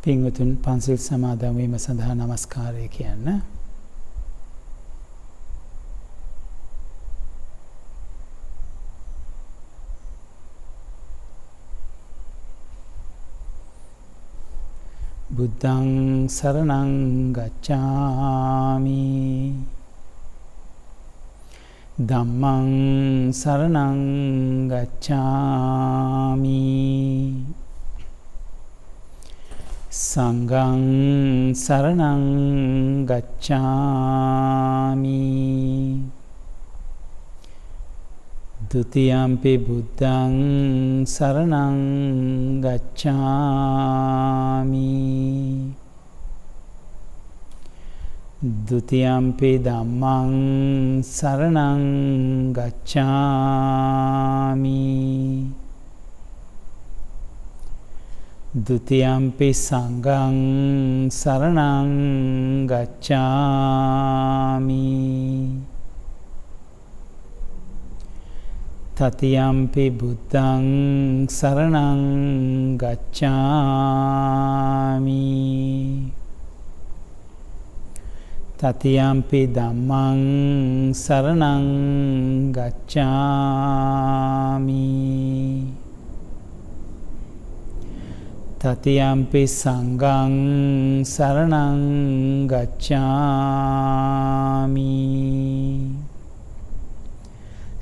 පින්වතුන් පන්සිල් සමාදන් වීම සඳහා নমස්කාරය කියන්න. බුද්ධං සරණං ගච්ඡාමි. ධම්මං සරණං ගච්ඡාමි. සංඝං සරණං ගච්ඡාමි. ဒုတိယံ පි බුද්ධං සරණං ගච්ඡාමි. ဒုတိယံ පි ධම්මං සරණං ගච්ඡාමි. ဒုတိယံ පි සංඝං සරණං ගච්ඡාමි. တတိယံ පි බුද්ධං සරණං ගච්ඡාමි. တတိယံ පි ධම්මං සරණං ගච්ඡාමි. တတိယံ පි සංඝං සරණං ගච්ඡාමි.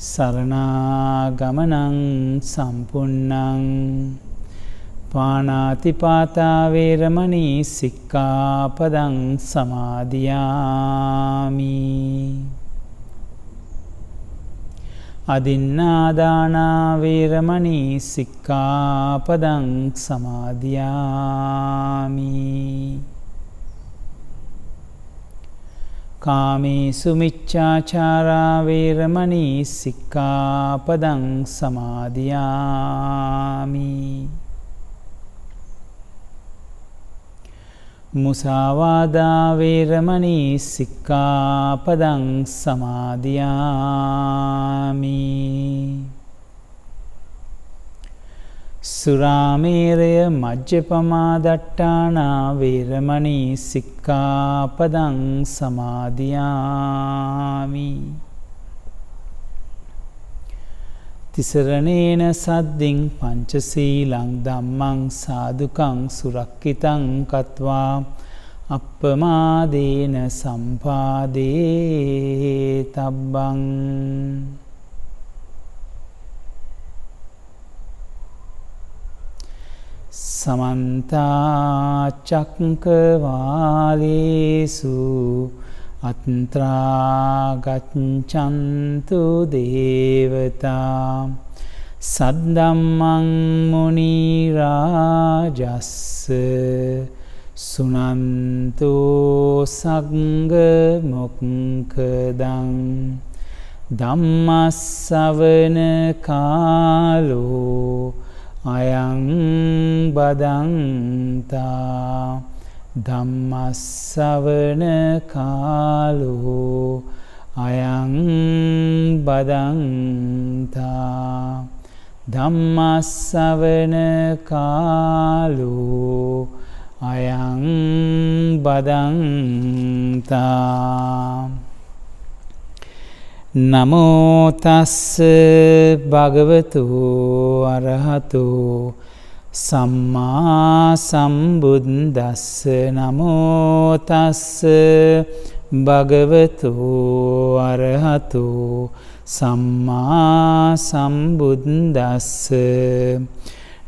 සරණාගමනං සම්පුන්නං පාණාතිපාතා වේරමණී සික්ඛාපදං සමාදියාමි. අදින්නාදානා වේරමණී සික්ඛාපදං සමාදියාමි. කාමේසු මිච්ඡාචාරා වේරමණී සික්ඛාපදං සමාදියාමි. මුසාවාදා වේරමණී සික්ඛාපදං සමාදියාමි. සුරාමේරය මජ්ජපමා දට්ඨානා වේරමණී සික්ඛාපදං සමාදියාමි. තිසරණේන සද්දින් පංචසීලං ධම්මං සාදුකං සුරක්ඛිතං කତ୍වා අප්පමාදේන සම්පාදේ තබ්බං. සමන්ත චක්කවාලේසු අත්‍රා ගච්ඡන්තු දේවතා සද්දම්මං මුනි රාජස්ස සුනන්තු සංඝ මොක්ඛදං ධම්මස්සවන කාලෝ අයං බදන්තා. ධම්මස්සවන කාලෝ අයං බදන්තා. ධම්මස්සවන කාලෝ අයං බදන්තා. නමෝ තස්ස භගවතු අරහතු සම්මා සම්බුද්දස්ස. නමෝ තස්ස භගවතු අරහතු සම්මා සම්බුද්දස්ස.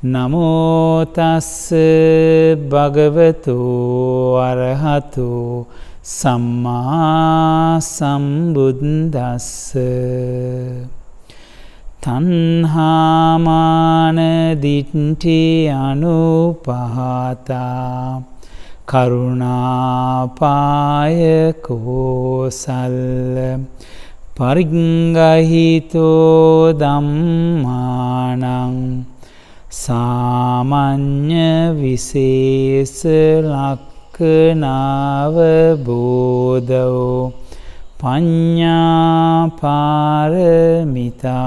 නමෝ තස්ස භගවතු අරහතු සම්මා සම්බුද්දස්ස. තණ්හාමාන දිට්ඨි අනුපහතා කරුණාපාය කෝසල් පරිග්ගහිතෝ ධම්මානං සාමඤ්ඤ විශේෂ ලක්ඛනාව බෝධෝ පඤ්ඤා පාරමිතා.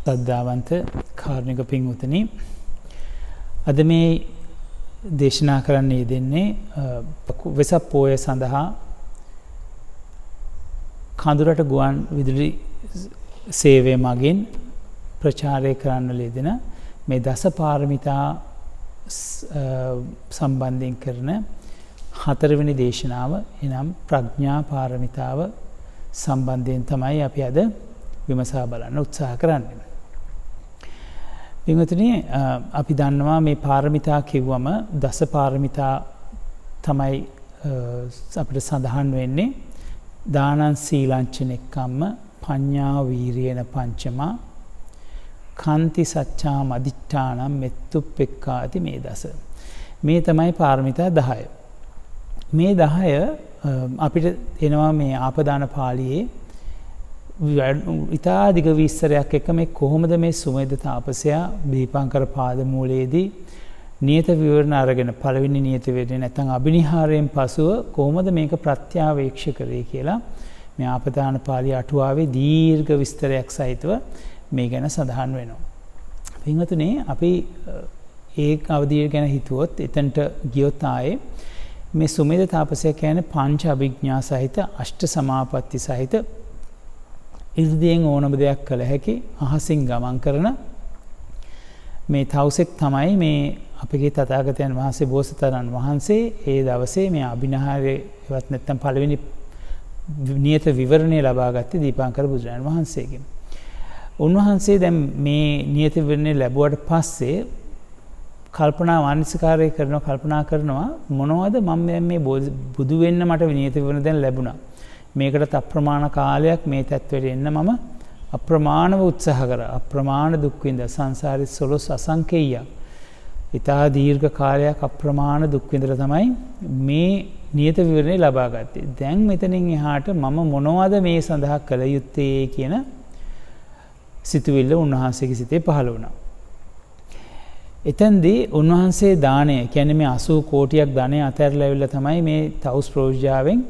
සද්ධාවන්ත කාරුණික පින්වතුනි, අද මේ දේශනා කරන්න යෙදෙන්නේ වෙසක් පෝය සඳහා කඳුරට ගුවන් විදුලි සේවය මගින් ප්‍රචාරය කරන්න යෙදෙන මේ දස පාරමිතා සම්බන්ධයෙන් කරන 4 වෙනි දේශනාව එනම් ප්‍රඥා පාරමිතාව සම්බන්ධයෙන් තමයි අපි අද විමසා බලන්න උත්සාහ කරන්නේ. පින්වතුනි, අපි දන්නවා මේ පාරමිතා කිව්වම දස පාරමිතා තමයි අපිට සඳහන් වෙන්නේ. දානං සීලංච නෙක්ඛම්ම පඤ්ඤා වීරියන පංචමා කාන්ති සච්ඡා මදිඨානම් මෙත්තුප්පෙක්ඛාති මේ දස. මේ තමයි පාරමිතා 10. මේ 10 අපිට එනවා මේ ආපදාන පාළියේ ඉතා දිග විස්තරයක් එක්ක මේ කොහොමද මේ සුමේද තාපසයා දීපංකර පාදමූලයේදී නියත විවරණ අරගෙන පළවෙනි නියත විවරණය නැත්නම් අබිනිහාරයෙන් පසුව කොහොමද මේක ප්‍රත්‍යාවේක්ෂ කරේ කියලා මේ ආපදාන පාළිය අටුවාවේ දීර්ඝ විස්තරයක් සහිතව මේ ගැන සඳහන් වෙනවා. පින්වතුනි, අපි ඒ අවධිය ගැන හිතුවොත් එතනට ගියොත් ආයේ මේ සුමේද තාපසයා කියන්නේ පංච අභිඥා සහිත අෂ්ට සමාපatti සහිත ඉර්ධියෙන් ඕනම දෙයක් කළ හැකි අහසින් ගමන් කරන මේ තවුසෙක් තමයි මේ අපගේ තථාගතයන් වහන්සේ බෝසතාණන් වහන්සේ ඒ දවසේ මේ අභිනහාරේ එවත් නැත්තම් පළවෙනි නියත විවරණය ලබා ගත්තේ දීපංකර බුදුරජාණන් වහන්සේගෙන්. උන්වහන්සේ දැන් මේ නියත විවරණය ලැබුවට පස්සේ මානසිකාරය කල්පනා කරනවා මොනවද මම මේ බුදු වෙන්න මට නියත විවරණ දැන් ලැබුණා. මේකට අප්‍රමාණ කාලයක් මේ තත්ත්වයට එන්න මම අප්‍රමාණව උත්සාහ කරා. අප්‍රමාණ දුක් විඳ සංසාරේ සොළොස් අසංකේයයක්. ඉතා දීර්ඝ කාලයක් අප්‍රමාණ දුක් විඳලා තමයි මේ නියත විවරණය ලබා ගත්තේ. දැන් මෙතනින් එහාට මම මොනවද මේ සඳහා කළ යුත්තේ කියන සිතුවිල්ල උන්වහන්සේගේ සිතේ පහළ වුණා. එතෙන්දී උන්වහන්සේ දාණය කියන්නේ මේ 80 කෝටියක් ධනය අතහැරලා ඇවිල්ලා තමයි මේ තවුස් ප්‍රෝජාවෙන්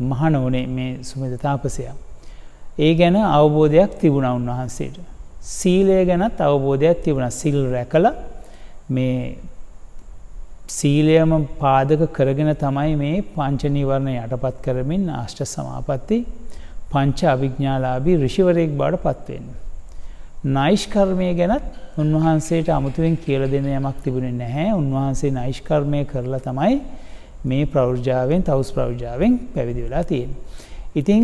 මහාන වුණේ මේ සුමේද තාපසයා. ඒ ගැන අවබෝධයක් තිබුණා උන්වහන්සේට. සීලය ගැනත් අවබෝධයක් තිබුණා. සිල් රැකලා මේ සීලයම පාදක කරගෙන තමයි මේ පංච නීවරණ යටපත් කරමින් අෂ්ට සමාපatti පංච අවිඥාලාභී ඍෂිවරයෙක් බවට පත් වෙන්නේ. නෛෂ්කර්මය ගැනත් උන්වහන්සේට අමුතුවෙන් කියලා දෙන්න යමක් තිබුණේ නැහැ. උන්වහන්සේ නෛෂ්කර්මය කරලා තමයි මේ ප්‍රවෘජාවෙන් තවුස් ප්‍රවෘජාවෙන් පැවිදි වෙලා තියෙන්නේ. ඉතින්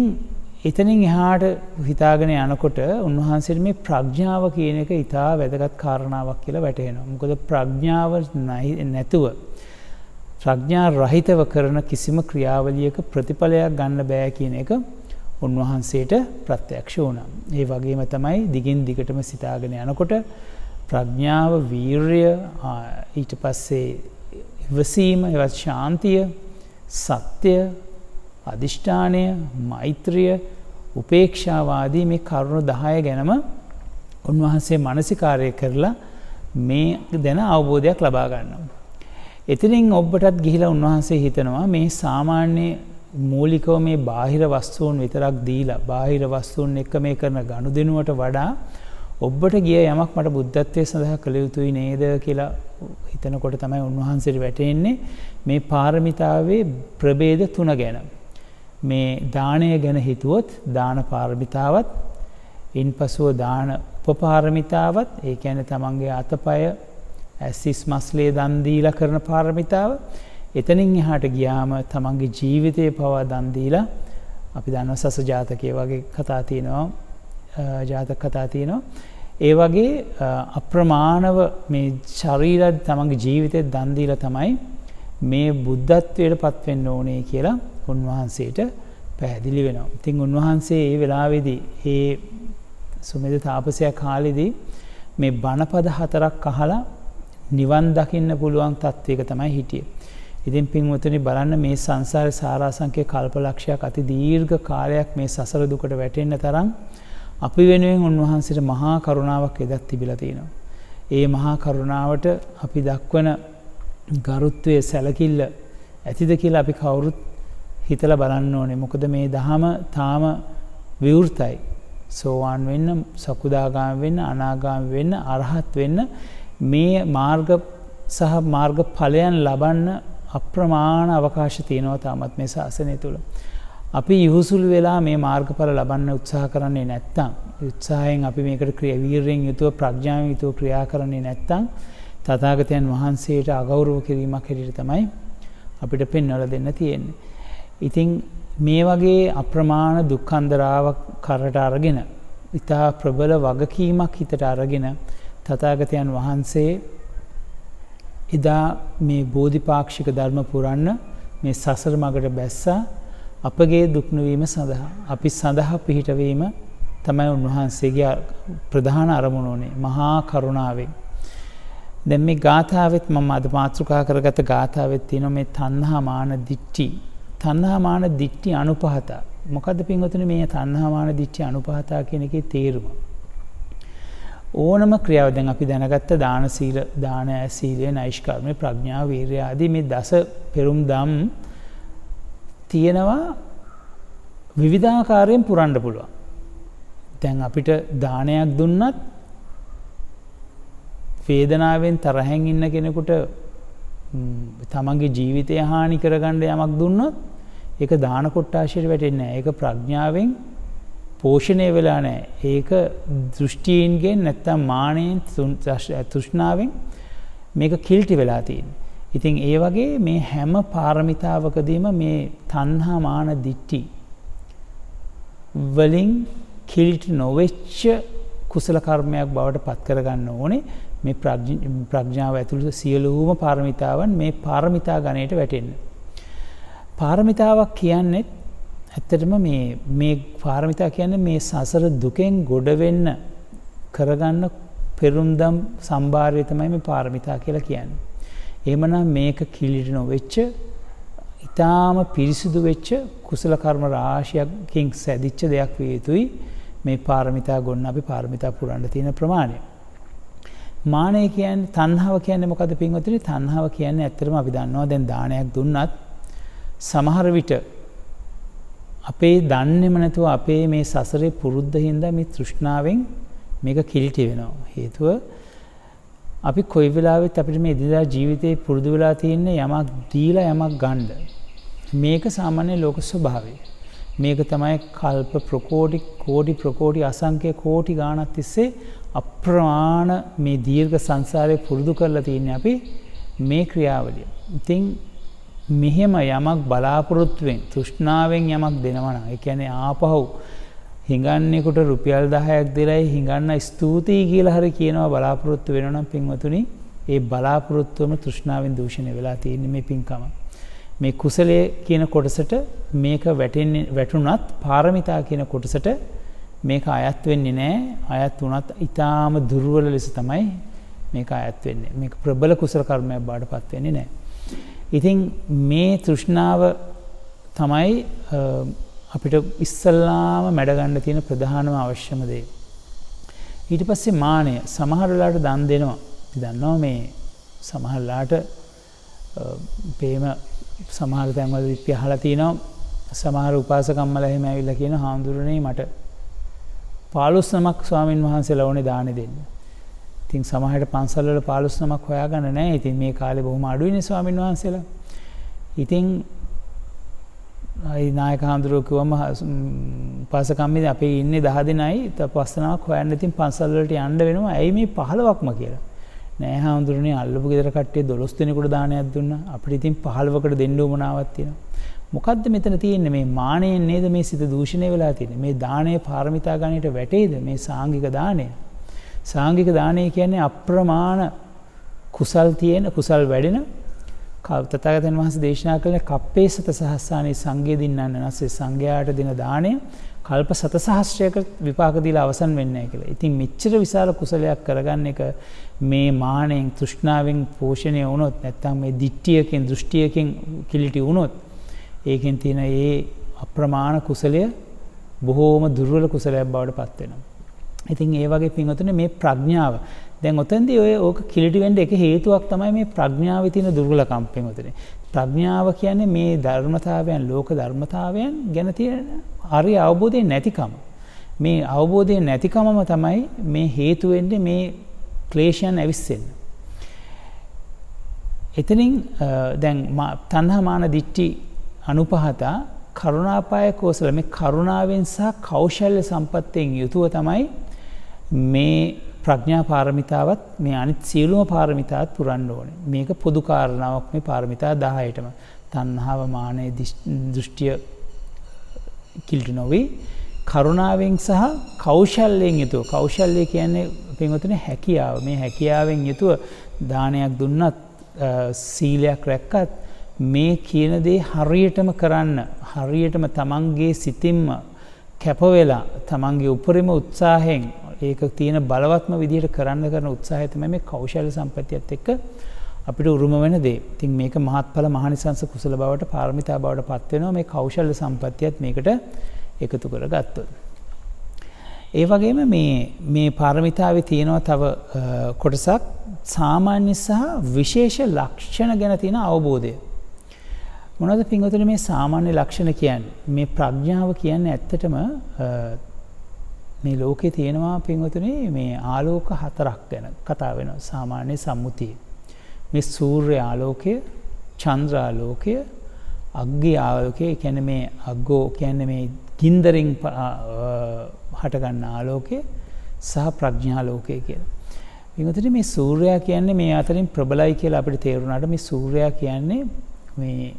එතනින් එහාට හිතාගෙන යනකොට උන්වහන්සේට මේ ප්‍රඥාව කියන එක ඉතා වැදගත් කාරණාවක් කියලා වැටහෙනවා. මොකද ප්‍රඥාව නැතුව ප්‍රඥා රහිතව කරන කිසිම ක්‍රියාවලියක ප්‍රතිඵලයක් ගන්න බෑ කියන එක උන්වහන්සේට ප්‍රත්‍යක්ෂ වුණා. ඒ වගේම තමයි දිගින් දිගටම සිතාගෙන යනකොට ප්‍රඥාව, වීරිය, ඊට පස්සේ ඉවසීම, එවත් ශාන්තිය, සත්‍ය, අදිෂ්ඨානය, මෛත්‍රිය, උපේක්ෂාවාදී මේ කරුණු 10 ගැනම උන්වහන්සේ මානසිකාරය කරලා මේ දැන අවබෝධයක් ලබා ගන්නවා. එතනින් ඔබටත් ගිහිලා උන්වහන්සේ හිතනවා මේ සාමාන්‍ය මූලිකව මේ බාහිර වස්තුන් විතරක් දීලා බාහිර වස්තුන් එක්ක මේ කරන ගනුදෙනුවට වඩා ඔබට ගිය යමක් මට බුද්ධත්වයේ සඳහා කළ යුතුයි නේද කියලා හිතනකොට තමයි උන්වහන්සේට වැටෙන්නේ මේ පාරමිතාවේ ප්‍රභේද 3 ගැන. මේ දාණය ගැන හිතුවොත් දාන පාරමිතාවත්, ඉන්පසුව දාන උපපාරමිතාවත්, ඒ කියන්නේ තමන්ගේ අතපය ඇසිස් මස්ලේ දන් දීලා කරන පාරමිතාව. එතනින් එහාට ගියාම තමන්ගේ ජීවිතේ පවා දන් දීලා, අපි දන්නවා සස ජාතකයේ වගේ කතා තියෙනවා, ජාතක කතා තියෙනවා. ඒ වගේ අප්‍රමාණව මේ ශරීරය තමන්ගේ ජීවිතේ දන් දීලා තමයි මේ බුද්ධත්වයට පත් වෙන්න ඕනේ කියලා උන්වහන්සේට පැහැදිලි වෙනවා. ඉතින් උන්වහන්සේ ඒ වෙලාවේදී ඒ සුමේද තාපසයා කාලෙදී මේ බණපද 4ක් අහලා නිවන් දකින්න පුළුවන් තත්වයක තමයි හිටියේ. ඉතින් පින්වතුනි බලන්න මේ සංසාරේ සාරාංශකේ කල්පලක්ෂයක් අති දීර්ඝ කාලයක් මේ සසර දුකට වැටෙන්න තරම් අපි වෙනුවෙන් උන්වහන්සේට මහා කරුණාවක් එදත් තිබිලා තියෙනවා. ඒ මහා කරුණාවට අපි දක්වන ගරුත්වයේ සැලකිල්ල ඇතිද කියලා අපි කවුරුත් හිතලා බලන්න ඕනේ. මොකද මේ දහම තාම විවෘතයි. සෝවාන් වෙන්න, සකුදාගාමී වෙන්න, අනාගාමී වෙන්න, අරහත් වෙන්න මේ මාර්ග සහ මාර්ග ඵලයන් ලබන්න අප්‍රමාණ අවකාශ තියෙනවා තාමත් මේ ශාසනය තුළ. අපි යහුසුළු වෙලා මේ මාර්ගඵල ලබන්න උත්සාහ කරන්නේ නැත්තම්, උත්සාහයෙන් අපි මේකට වීරයෙන් යුතුව ප්‍රඥාවෙන් යුතුව ක්‍රියා කරන්නේ නැත්තම් තථාගතයන් වහන්සේට අගෞරව කිරීමක් හැටියට තමයි අපිට පෙන්වලා දෙන්න තියෙන්නේ. ඉතින් මේ වගේ අප්‍රමාණ දුක්ඛන්දරාවක් කරට අරගෙන, ඊටා ප්‍රබල වගකීමක් හිතට අරගෙන තථාගතයන් වහන්සේ එදා මේ බෝධිපාක්ෂික ධර්ම පුරන්න මේ සසර මගට බැස්සා. අපගේ දුක් නොවීම සඳහා, අපි සඳහා පිහිටවීම තමයි උන්වහන්සේගේ ප්‍රධාන අරමුණ උනේ, මහා කරුණාවෙන්. දැන් මේ ගාථාවෙත් මම අද මාතෘකා කරගත ගාථාවෙත් තියෙනවා මේ තණ්හා මාන දිට්ඨි. තණ්හා මාන දිට්ඨි අනුපහත. මොකද්ද පින්වතුනි මේ තණ්හා මාන දිට්ඨි අනුපහත කියන එකේ තේරුම? ඕනම ක්‍රියාව දැන් අපි දැනගත්ත දාන සීල, දාන සීලය, නෛෂ්කර්මය, ප්‍රඥා, වීර්ය ආදී මේ දස පෙරුම් දම් තියෙනවා විවිධාකාරයෙන් පුරන්න පුළුවන්. දැන් අපිට දානයක් දුන්නත් වේදනාවෙන් තරහෙන් ඉන්න කෙනෙකුට තමන්ගේ ජීවිතය හානි කරගන්න යමක් දුන්නොත් ඒක දාන කොට්ටාශයට වැටෙන්නේ නැහැ. ඒක ප්‍රඥාවෙන් පෝෂණය වෙලා නැහැ. ඒක දෘෂ්ටීන්ගෙන් නැත්තම් මානෙන්, තෘෂ්ණාවෙන් මේක කිල්ටි වෙලා තියෙන්නේ. ඉතින් ඒ වගේ මේ හැම පාරමිතාවකදීම මේ තණ්හා මාන දිට්ඨි වලින් කිල්ටි නොවෙච්ච කුසල කර්මයක් බවට පත් කරගන්න ඕනේ. මේ ප්‍රඥාව ඇතුළත සියලුම පාරමිතාවන් මේ පාරමිතා ගණයට වැටෙන්න. පාරමිතාවක් කියන්නේ ඇත්තටම මේ පාරමිතා කියන්නේ මේ සසර දුකෙන් ගොඩ වෙන්න කරගන්න පෙරුම්දම් සම්භාරය තමයි මේ පාරමිතා කියලා කියන්නේ. එහෙමනම් මේක කිලිට නොවෙච්ච, ඊටාම පිරිසිදු වෙච්ච කුසල කර්ම රාශියකින් සැදිච්ච දෙයක් විය යුතුයි මේ පාරමිතා ගොන්න අපි පාරමිතා පුරන්න තියෙන ප්‍රමාණය. මානය කියන්නේ, තණ්හාව කියන්නේ මොකද්ද පින්වතුනි? තණ්හාව කියන්නේ ඇත්තටම අපි දන්නවා දැන් දානයක් දුන්නත් සමහර විට අපේ දන්නේම නැතුව අපේ මේ සසරේ පුරුද්ද හින්දා මේ තෘෂ්ණාවෙන් මේක කිලිටි වෙනවා. හේතුව අපි කොයි වෙලාවෙත් අපිට මේ එදිනදා ජීවිතේ පුරුදු වෙලා තියෙන්නේ යමක් දීලා යමක් ගන්න. මේක සාමාන්‍ය ලෝක ස්වභාවය. මේක තමයි කල්ප කෝටි අසංඛ්‍ය කෝටි ගාණක් තිස්සේ අප්‍රමාණ මේ දීර්ඝ සංසාරේ පුරුදු කරලා තියෙන්නේ අපි මේ ක්‍රියාවලිය. ඉතින් මෙහෙම යමක් බලාපොරොත්තුවෙන් තෘෂ්ණාවෙන් යමක් දෙනවා නම්, ඒ කියන්නේ ආපහු හිඟන්නේකට රුපියල් 10ක් දෙලයි හිඟන්න ස්තුතියි කියලා හරි කියනවා බලාපොරොත්තු වෙනවා නම් පින්වතුනි, ඒ බලාපොරොත්තුවම තෘෂ්ණාවෙන් දූෂණය වෙලා තියෙන්නේ මේ පින්කම. මේ කුසලයේ කියන කොටසට මේක වැටුණත් පාරමිතා කියන කොටසට මේක අයත් වෙන්නේ නැහැ. අයත් වුණත් ඊටාම දුර්වල ලෙස තමයි මේක අයත් වෙන්නේ. මේක ප්‍රබල කුසල කර්මයක් බාටපත් වෙන්නේ නැහැ. ඉතින් මේ තෘෂ්ණාව තමයි අපිට ඉස්සල්ලාම මැඩ ගන්න තියෙන ප්‍රධානම අවශ්‍යම දේ. ඊට පස්සේ මානය. සමහර වෙලාවට දන් දෙනවා. අපි දන්නවා මේ සමහර වෙලාවට ප්‍රේම සමහර තැන්වල අපි අහලා තිනවා සමහර උපාසකම්මලා එහෙම ඇවිල්ලා කියන හාමුදුරනේ මට 15 නමක් ස්වාමින් වහන්සේලා ඕනේ දානෙ දෙන්න. ඉතින් සමහරට පන්සල් වල 15 නමක් හොයාගන්න නැහැ. ඉතින් මේ කාලේ බොහොම අඩුයිනේ ස්වාමින් වහන්සේලා. ඉතින් නායක හාමුදුරුවෝ කිව්වම උපාසකම්මේ අපි ඉන්නේ 10 දෙනයි 15 නමක් හොයන්න ඉතින් පන්සල් වලට යන්න වෙනවා. ඇයි මේ 15ක්ම කියලා? නෑ හාමුදුරනේ අල්ලපු ගෙදර කට්ටිය 12 දෙනෙකුට දානයක් දුන්නා. අපිට ඉතින් 15කට දෙන්න උවමනාවක් තියෙනවා. මොකද්ද මෙතන තියෙන්නේ? මේ මානෙන් නේද මේ සිත දූෂණය වෙලා තියෙන්නේ. මේ දානය පාරමිතා ගණයට වැටේද මේ සාංගික දානය? සාංගික දානය කියන්නේ අප්‍රමාණ කුසල් තියෙන, කුසල් වැඩෙන තථාගතයන් වහන්සේ දේශනා කළ කප්පේ සත සහස්සානේ සංඝේ දින්නන්න නැස්සේ සංඝයාට දෙන දාණය කල්ප සත සහස්‍රයක විපාක දීලා අවසන් වෙන්නේ නැහැ කියලා. ඉතින් මෙච්චර විශාල කුසලයක් කරගන්න එක මේ මානෙන්, තෘෂ්ණාවෙන් පෝෂණය වුණොත්, නැත්නම් මේ දිට්ඨියකින්, දෘෂ්ටියකින් කිලිටි වුණොත්, ඒකෙන් තියෙන ඒ අප්‍රමාණ කුසලය බොහෝම දුර්වල කුසලයක් බවට පත් වෙනවා. ඉතින් ඒ වගේ පින්වතුනි මේ ප්‍රඥාව දැන් ඔතෙන්දී ඕක කිලිටි වෙන්න එක හේතුවක් තමයි මේ ප්‍රඥාවේ තියෙන දුර්වලකම් පින්වතුනි. ප්‍රඥාව කියන්නේ මේ ධර්මතාවයන්, ලෝක ධර්මතාවයන් ගැන තියෙන හරි අවබෝධය නැතිකම. මේ අවබෝධය නැතිකමම තමයි මේ හේතු වෙන්නේ මේ ක්ලේශයන් ඇවිස්සෙන්න. එතනින් දැන් තණ්හා මාන දිට්ඨි අනුපහත කරුණාපාය කෝසල මේ කරුණාවෙන් සහ කෞශල්‍ය සම්පත්තියෙන් යුතුව තමයි මේ ප්‍රඥා පාරමිතාවත් මේ අනිත් සියලුම පාරමිතාවත් පුරන්න ඕනේ. මේක පොදු කාරණාවක් මේ පාරමිතා 10ටම. තණ්හාව මානය දෘෂ්ටිය කිල්ට නොවේ. කරුණාවෙන් සහ කෞශල්‍යයෙන් යුතුව. කෞශල්‍ය කියන්නේ පින්වතුනි හැකියාව. මේ හැකියාවෙන් යුතුව දානයක් දුන්නත් සීලයක් රැක්කත් මේ කියන දේ හරියටම කරන්න හරියටම තමන්ගේ සිතින්ම කැප වෙලා තමන්ගේ උපරිම උත්සාහයෙන් ඒක තියෙන බලවත්ම විදිහට කරන්න කරන උත්සාහය තමයි මේ කෞශල්‍ය සම්පත්තියත් එක්ක අපිට උරුම වෙන දේ. ඉතින් මේක මහත්ඵල මහානිසංස කුසල බවට පාරමිතා බවට පත් වෙනවා මේ කෞශල්‍ය සම්පත්තියත් මේකට එකතු කරගත්තොත්. ඒ වගේම මේ පාරමිතාවේ තියෙනවා තව කොටසක් සාමාන්‍ය සහ විශේෂ ලක්ෂණ ගැන තියෙන අවබෝධය. මොනවද පින්වතුනි මේ සාමාන්‍ය ලක්ෂණ කියන්නේ? මේ ප්‍රඥාව කියන්නේ ඇත්තටම මේ ලෝකේ තියෙනවා පින්වතුනි මේ ආලෝක 4ක් ගැන කතා වෙනවා සාමාන්‍ය සම්මුතිය. මේ සූර්ය ආලෝකය, චන්ද්‍ර ආලෝකය, අග්ගි ආලෝකය කියන්නේ මේ අග්ගෝ කියන්නේ මේ ගින්දරින් හටගන්න ආලෝකය සහ ප්‍රඥාලෝකය කියලා. පින්වතුනි මේ සූර්යයා කියන්නේ මේ අතරින් ප්‍රබලයි කියලා අපිට තේරුණාට මේ සූර්යයා කියන්නේ මේ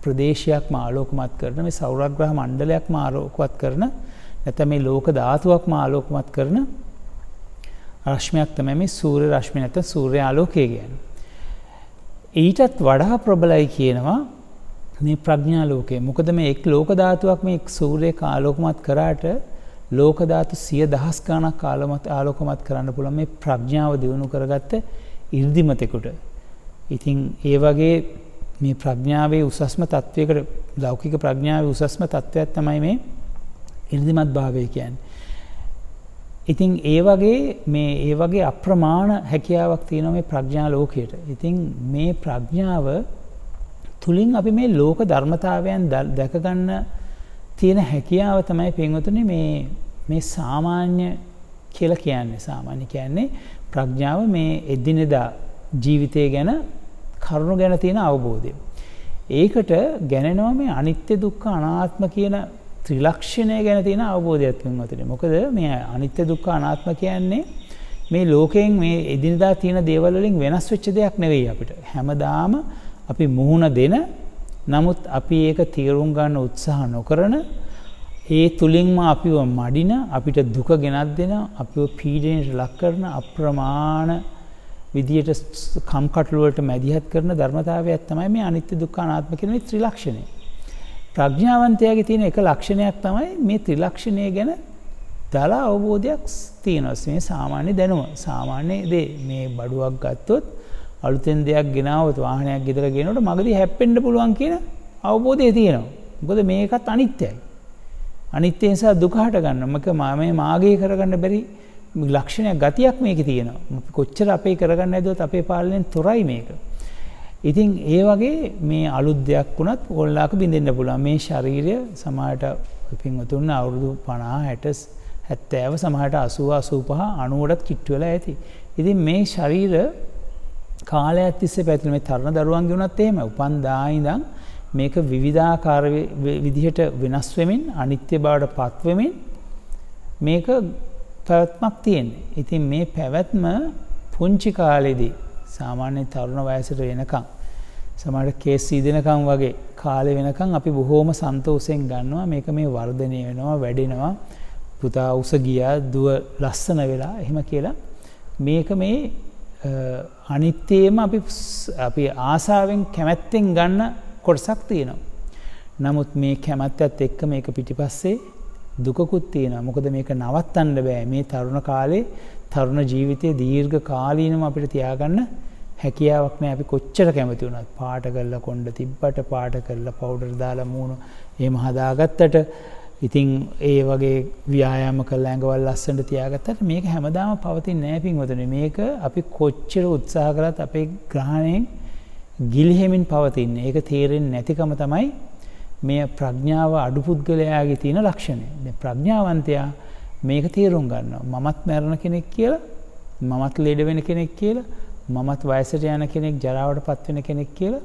ප්‍රදේශයක්ම ආලෝකමත් කරන මේ සෞරග්‍රහ මණ්ඩලයක්ම ආලෝකමත් කරන නැත්නම් මේ ලෝක ධාතුවක්ම ආලෝකමත් කරන රශ්මියක් තමයි මේ සූර්ය රශ්මිය නැත්නම් සූර්ය ආලෝකය කියන්නේ. ඊටත් වඩා ප්‍රබලයි කියනවා මේ ප්‍රඥාලෝකය. මොකද මේ එක් ලෝක ධාතුවක් මේ සූර්යක ආලෝකමත් කරාට ලෝක ධාතු 100,000 ගණක් ආලෝකමත් කරන්න පුළුවන් මේ ප්‍රඥාව දියුණු කරගත්ත 이르දිමතෙකුට. ඉතින් ඒ වගේ මේ ප්‍රඥාවේ උසස්ම තත්වයකට ලෞකික ප්‍රඥාවේ උසස්ම තත්වයක් තමයි මේ 이르දිමත් භාවය කියන්නේ. ඉතින් ඒ වගේ අප්‍රමාණ හැකියාවක් තියෙනවා මේ ප්‍රඥා ලෝකයට. ඉතින් මේ ප්‍රඥාව තුලින් අපි මේ ලෝක ධර්මතාවයන් දැක ගන්න තියෙන හැකියාව තමයි පින්වතුනි මේ සාමාන්‍ය කියලා කියන්නේ. සාමාන්‍ය කියන්නේ ප්‍රඥාව මේ එදිනෙදා ජීවිතය ගැන කරුණු ගැන තියෙන අවබෝධය. ඒකට ගැනෙනවා මේ අනිත්‍ය දුක්ඛ අනාත්ම කියන ත්‍රිලක්ෂණය ගැන තියෙන අවබෝධයක් වෙනවතුනේ. මොකද මේ අනිත්‍ය දුක්ඛ අනාත්ම කියන්නේ මේ ලෝකයෙන් මේ එදිනදා තියෙන දේවල් වලින් වෙනස් වෙච්ච දෙයක් නෙවෙයි අපිට. හැමදාම අපි මුහුණ දෙන නමුත් අපි ඒක තීරුම් ගන්න උත්සාහ නොකරන ඒ තුලින්ම අපිව මඩින අපිට දුක ගෙනත් දෙන අපිව පීඩනයට ලක් කරන අප්‍රමාණ විදියට කම්කටොළු වලට මැදිහත් කරන ධර්මතාවයක් තමයි මේ අනිත්‍ය දුක්ඛ අනාත්ම කියන මේ ත්‍රිලක්ෂණය. ප්‍රඥාවන්තයාගේ තියෙන එක ලක්ෂණයක් තමයි මේ ත්‍රිලක්ෂණය ගැන දල අවබෝධයක් තියෙනවා. මේ සාමාන්‍ය දැනුම සාමාන්‍ය දේ මේ බඩුවක් ගත්තොත් අලුතෙන් දෙයක් ගෙනාවොත් වාහනයක් ගෙදර ගෙනනකොට මගදී හැප්පෙන්න පුළුවන් කියන අවබෝධය තියෙනවා. මොකද මේකත් අනිත්‍යයි. අනිත්‍ය නිසා දුක හට ගන්නවා. මේ මාගේ කරගන්න බැරි ලක්ෂණයක් ගතියක් මේකේ තියෙනවා. කොච්චර අපේ කරගන්න හැදුවත් අපේ පාලනයෙන් තොරයි මේක. ඉතින් ඒ වගේ මේ අලුත් දෙයක් වුණත් ඕල්ලාක බින්දෙන්න පුළුවන්. මේ ශරීරය සමහරට පින්වතුන් අවුරුදු 50 60 70 සමහරට 80 85 90ටත් කිට්ටු වෙලා ඇති. ඉතින් මේ ශරීර කාලයක් තිස්සේ පැතිරෙන මේ තරුණ දරුවන්ගේ වුණත් එහෙම උපන්දා ඉඳන් මේක විවිධාකාර විදිහට වෙනස් වෙමින් අනිත්‍ය බවට පත් වෙමින් මේක පැවැත්මක් තියෙන්නේ. ඉතින් මේ පැවැත්ම පුංචි කාලෙදී සාමාන්‍ය තරුණ වයසට වෙනකන් සමහරට කේස් සීදෙනකන් වගේ කාලේ වෙනකන් අපි බොහෝම සන්තෝෂයෙන් ගන්නවා මේක මේ වර්ධනය වෙනවා වැඩෙනවා පුතා උස ගියා දුව ලස්සන වෙලා එහෙම කියලා මේක මේ අනිත්‍යයම අපි ආසාවෙන් කැමැත්තෙන් ගන්න කොටසක් තියෙනවා. නමුත් මේ කැමැත්තත් එක්ක මේක පිටිපස්සේ දුකකුත් තියෙනවා. මොකද මේක නවත්තන්න බෑ. මේ තරුණ කාලේ තරුණ ජීවිතයේ දීර්ඝ කාලීනව අපිට තියාගන්න හැකියාවක් නෑ. අපි කොච්චර කැමති වුණත් පාට කරලා කොණ්ඩ තිබ්බට පාට කරලා පවුඩර් දාලා මූණ එහෙම හදාගත්තට ඉතින් ඒ වගේ ව්‍යායාම කරලා ඇඟවල් ලස්සනට තියාගත්තට මේක හැමදාම පවතින්නේ නෑ පින්වතුනි. මේක අපි කොච්චර උත්සාහ කරත් අපේ ග්‍රහණයෙන් ගිලිහෙමින් පවතින්නේ. ඒක තේරෙන්නේ නැතිකම තමයි මේ ප්‍රඥාව අඩු පුද්ගලයාගේ තියෙන ලක්ෂණය. දැන් ප්‍රඥාවන්තයා මේක තේරුම් ගන්නවා. මමත් මරණ කෙනෙක් කියලා, මමත් ලෙඩ වෙන කෙනෙක් කියලා, මමත් වයසට යන කෙනෙක් ජරාවට පත් වෙන කෙනෙක් කියලා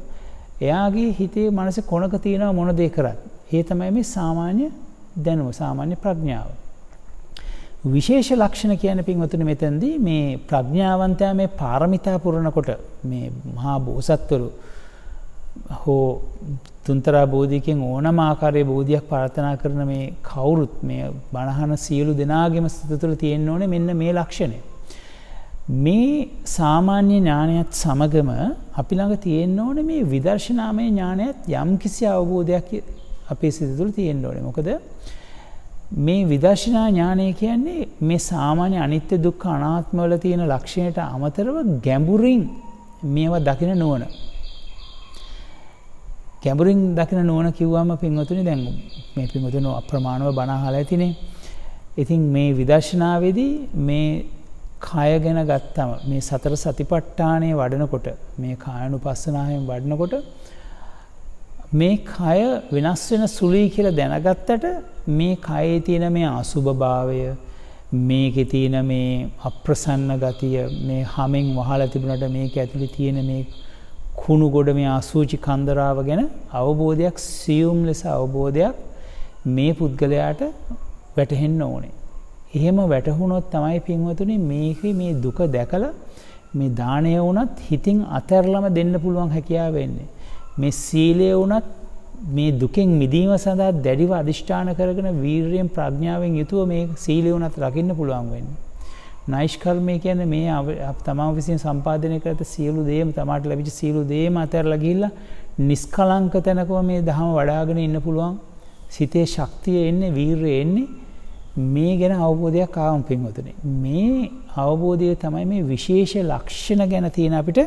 එයාගේ හිතේ මනසේ කොනක තියෙනවා මොන දේ කරත්. ඒ තමයි මේ සාමාන්‍ය දැනුම සාමාන්‍ය ප්‍රඥාව. විශේෂ ලක්ෂණ කියන්නේ පින්වතුනි මෙතෙන්දී මේ ප්‍රඥාවන්තයා මේ පාරමිතා පුරනකොට මේ මහා බෝසත්වරු හෝ තුන්තරා බෝධියකින් ඕනම ආකාරයේ බෝධියක් ප්‍රාර්ථනා කරන මේ කවුරුත් මේ බණහන සියලු දෙනාගේම සිත තුළ තියෙන්න ඕනේ මෙන්න මේ ලක්ෂණය. මේ සාමාන්‍ය ඥානයත් සමගම අපි ළඟ තියෙන්න ඕනේ මේ විදර්ශනාමය ඥානයත් යම්කිසි අවබෝධයක් අපේ සිත තුළ තියෙන්න ඕනේ. මොකද මේ විදර්ශනා ඥානය කියන්නේ මේ සාමාන්‍ය අනිත්‍ය දුක්ඛ අනාත්ම වල තියෙන ලක්ෂණයට අමතරව ගැඹුරින් මේවා දකින නුවණ. ගැඹුරින් දකින නුවණ කිව්වම පින්වතුනි දැන් මේ පින්වතුනි අප්‍රමාණව බණ අහලා ඇතිනේ. ඉතින් මේ විදර්ශනාවේදී මේ කය ගැන ගත්තම මේ සතර සතිපට්ඨානයේ වඩනකොට මේ කායानुපස්සනාවෙන් වඩනකොට මේ කය වෙනස් වෙන සුළුයි කියලා දැනගත්තට මේ කයේ තියෙන මේ අසුභභාවය මේකේ තියෙන මේ අප්‍රසන්න ගතිය මේ හැමෙන් වහලා තිබුණාට මේක ඇතුලේ තියෙන මේ කුණු ගොඩ මේ අසුචි කන්දරාව ගැන අවබෝධයක් සියුම් ලෙස අවබෝධයක් මේ පුද්ගලයාට වැටහෙන්න ඕනේ. එහෙම වැටහුණොත් තමයි පින්වතුනි මේකේ මේ දුක දැකලා මේ දාණය වුණත් හිතින් අතහැරලම දෙන්න පුළුවන් හැකියාව වෙන්නේ. මේ සීලය වුණත් මේ දුකෙන් මිදීම සඳහා දැඩිව අදිෂ්ඨාන කරගෙන වීරියෙන් ප්‍රඥාවෙන් යුතුව මේ සීලය වුණත් රකින්න පුළුවන් වෙන්නේ. නෛෂ්කර්මය කියන්නේ මේ තමන් විසින් සම්පාදනය කරත සියලු දේම තමාට ලැබිච්ච සියලු දේම අතහැරලා ගිහිල්ලා නිස්කලංක තැනකම මේ ධහම වඩ아가ගෙන ඉන්න පුළුවන්. සිතේ ශක්තිය එන්නේ වීරිය එන්නේ මේ ගැන අවබෝධයක් ආවම පින්වතුනි. මේ අවබෝධය තමයි මේ විශේෂ ලක්ෂණ ගැන තියෙන අපිට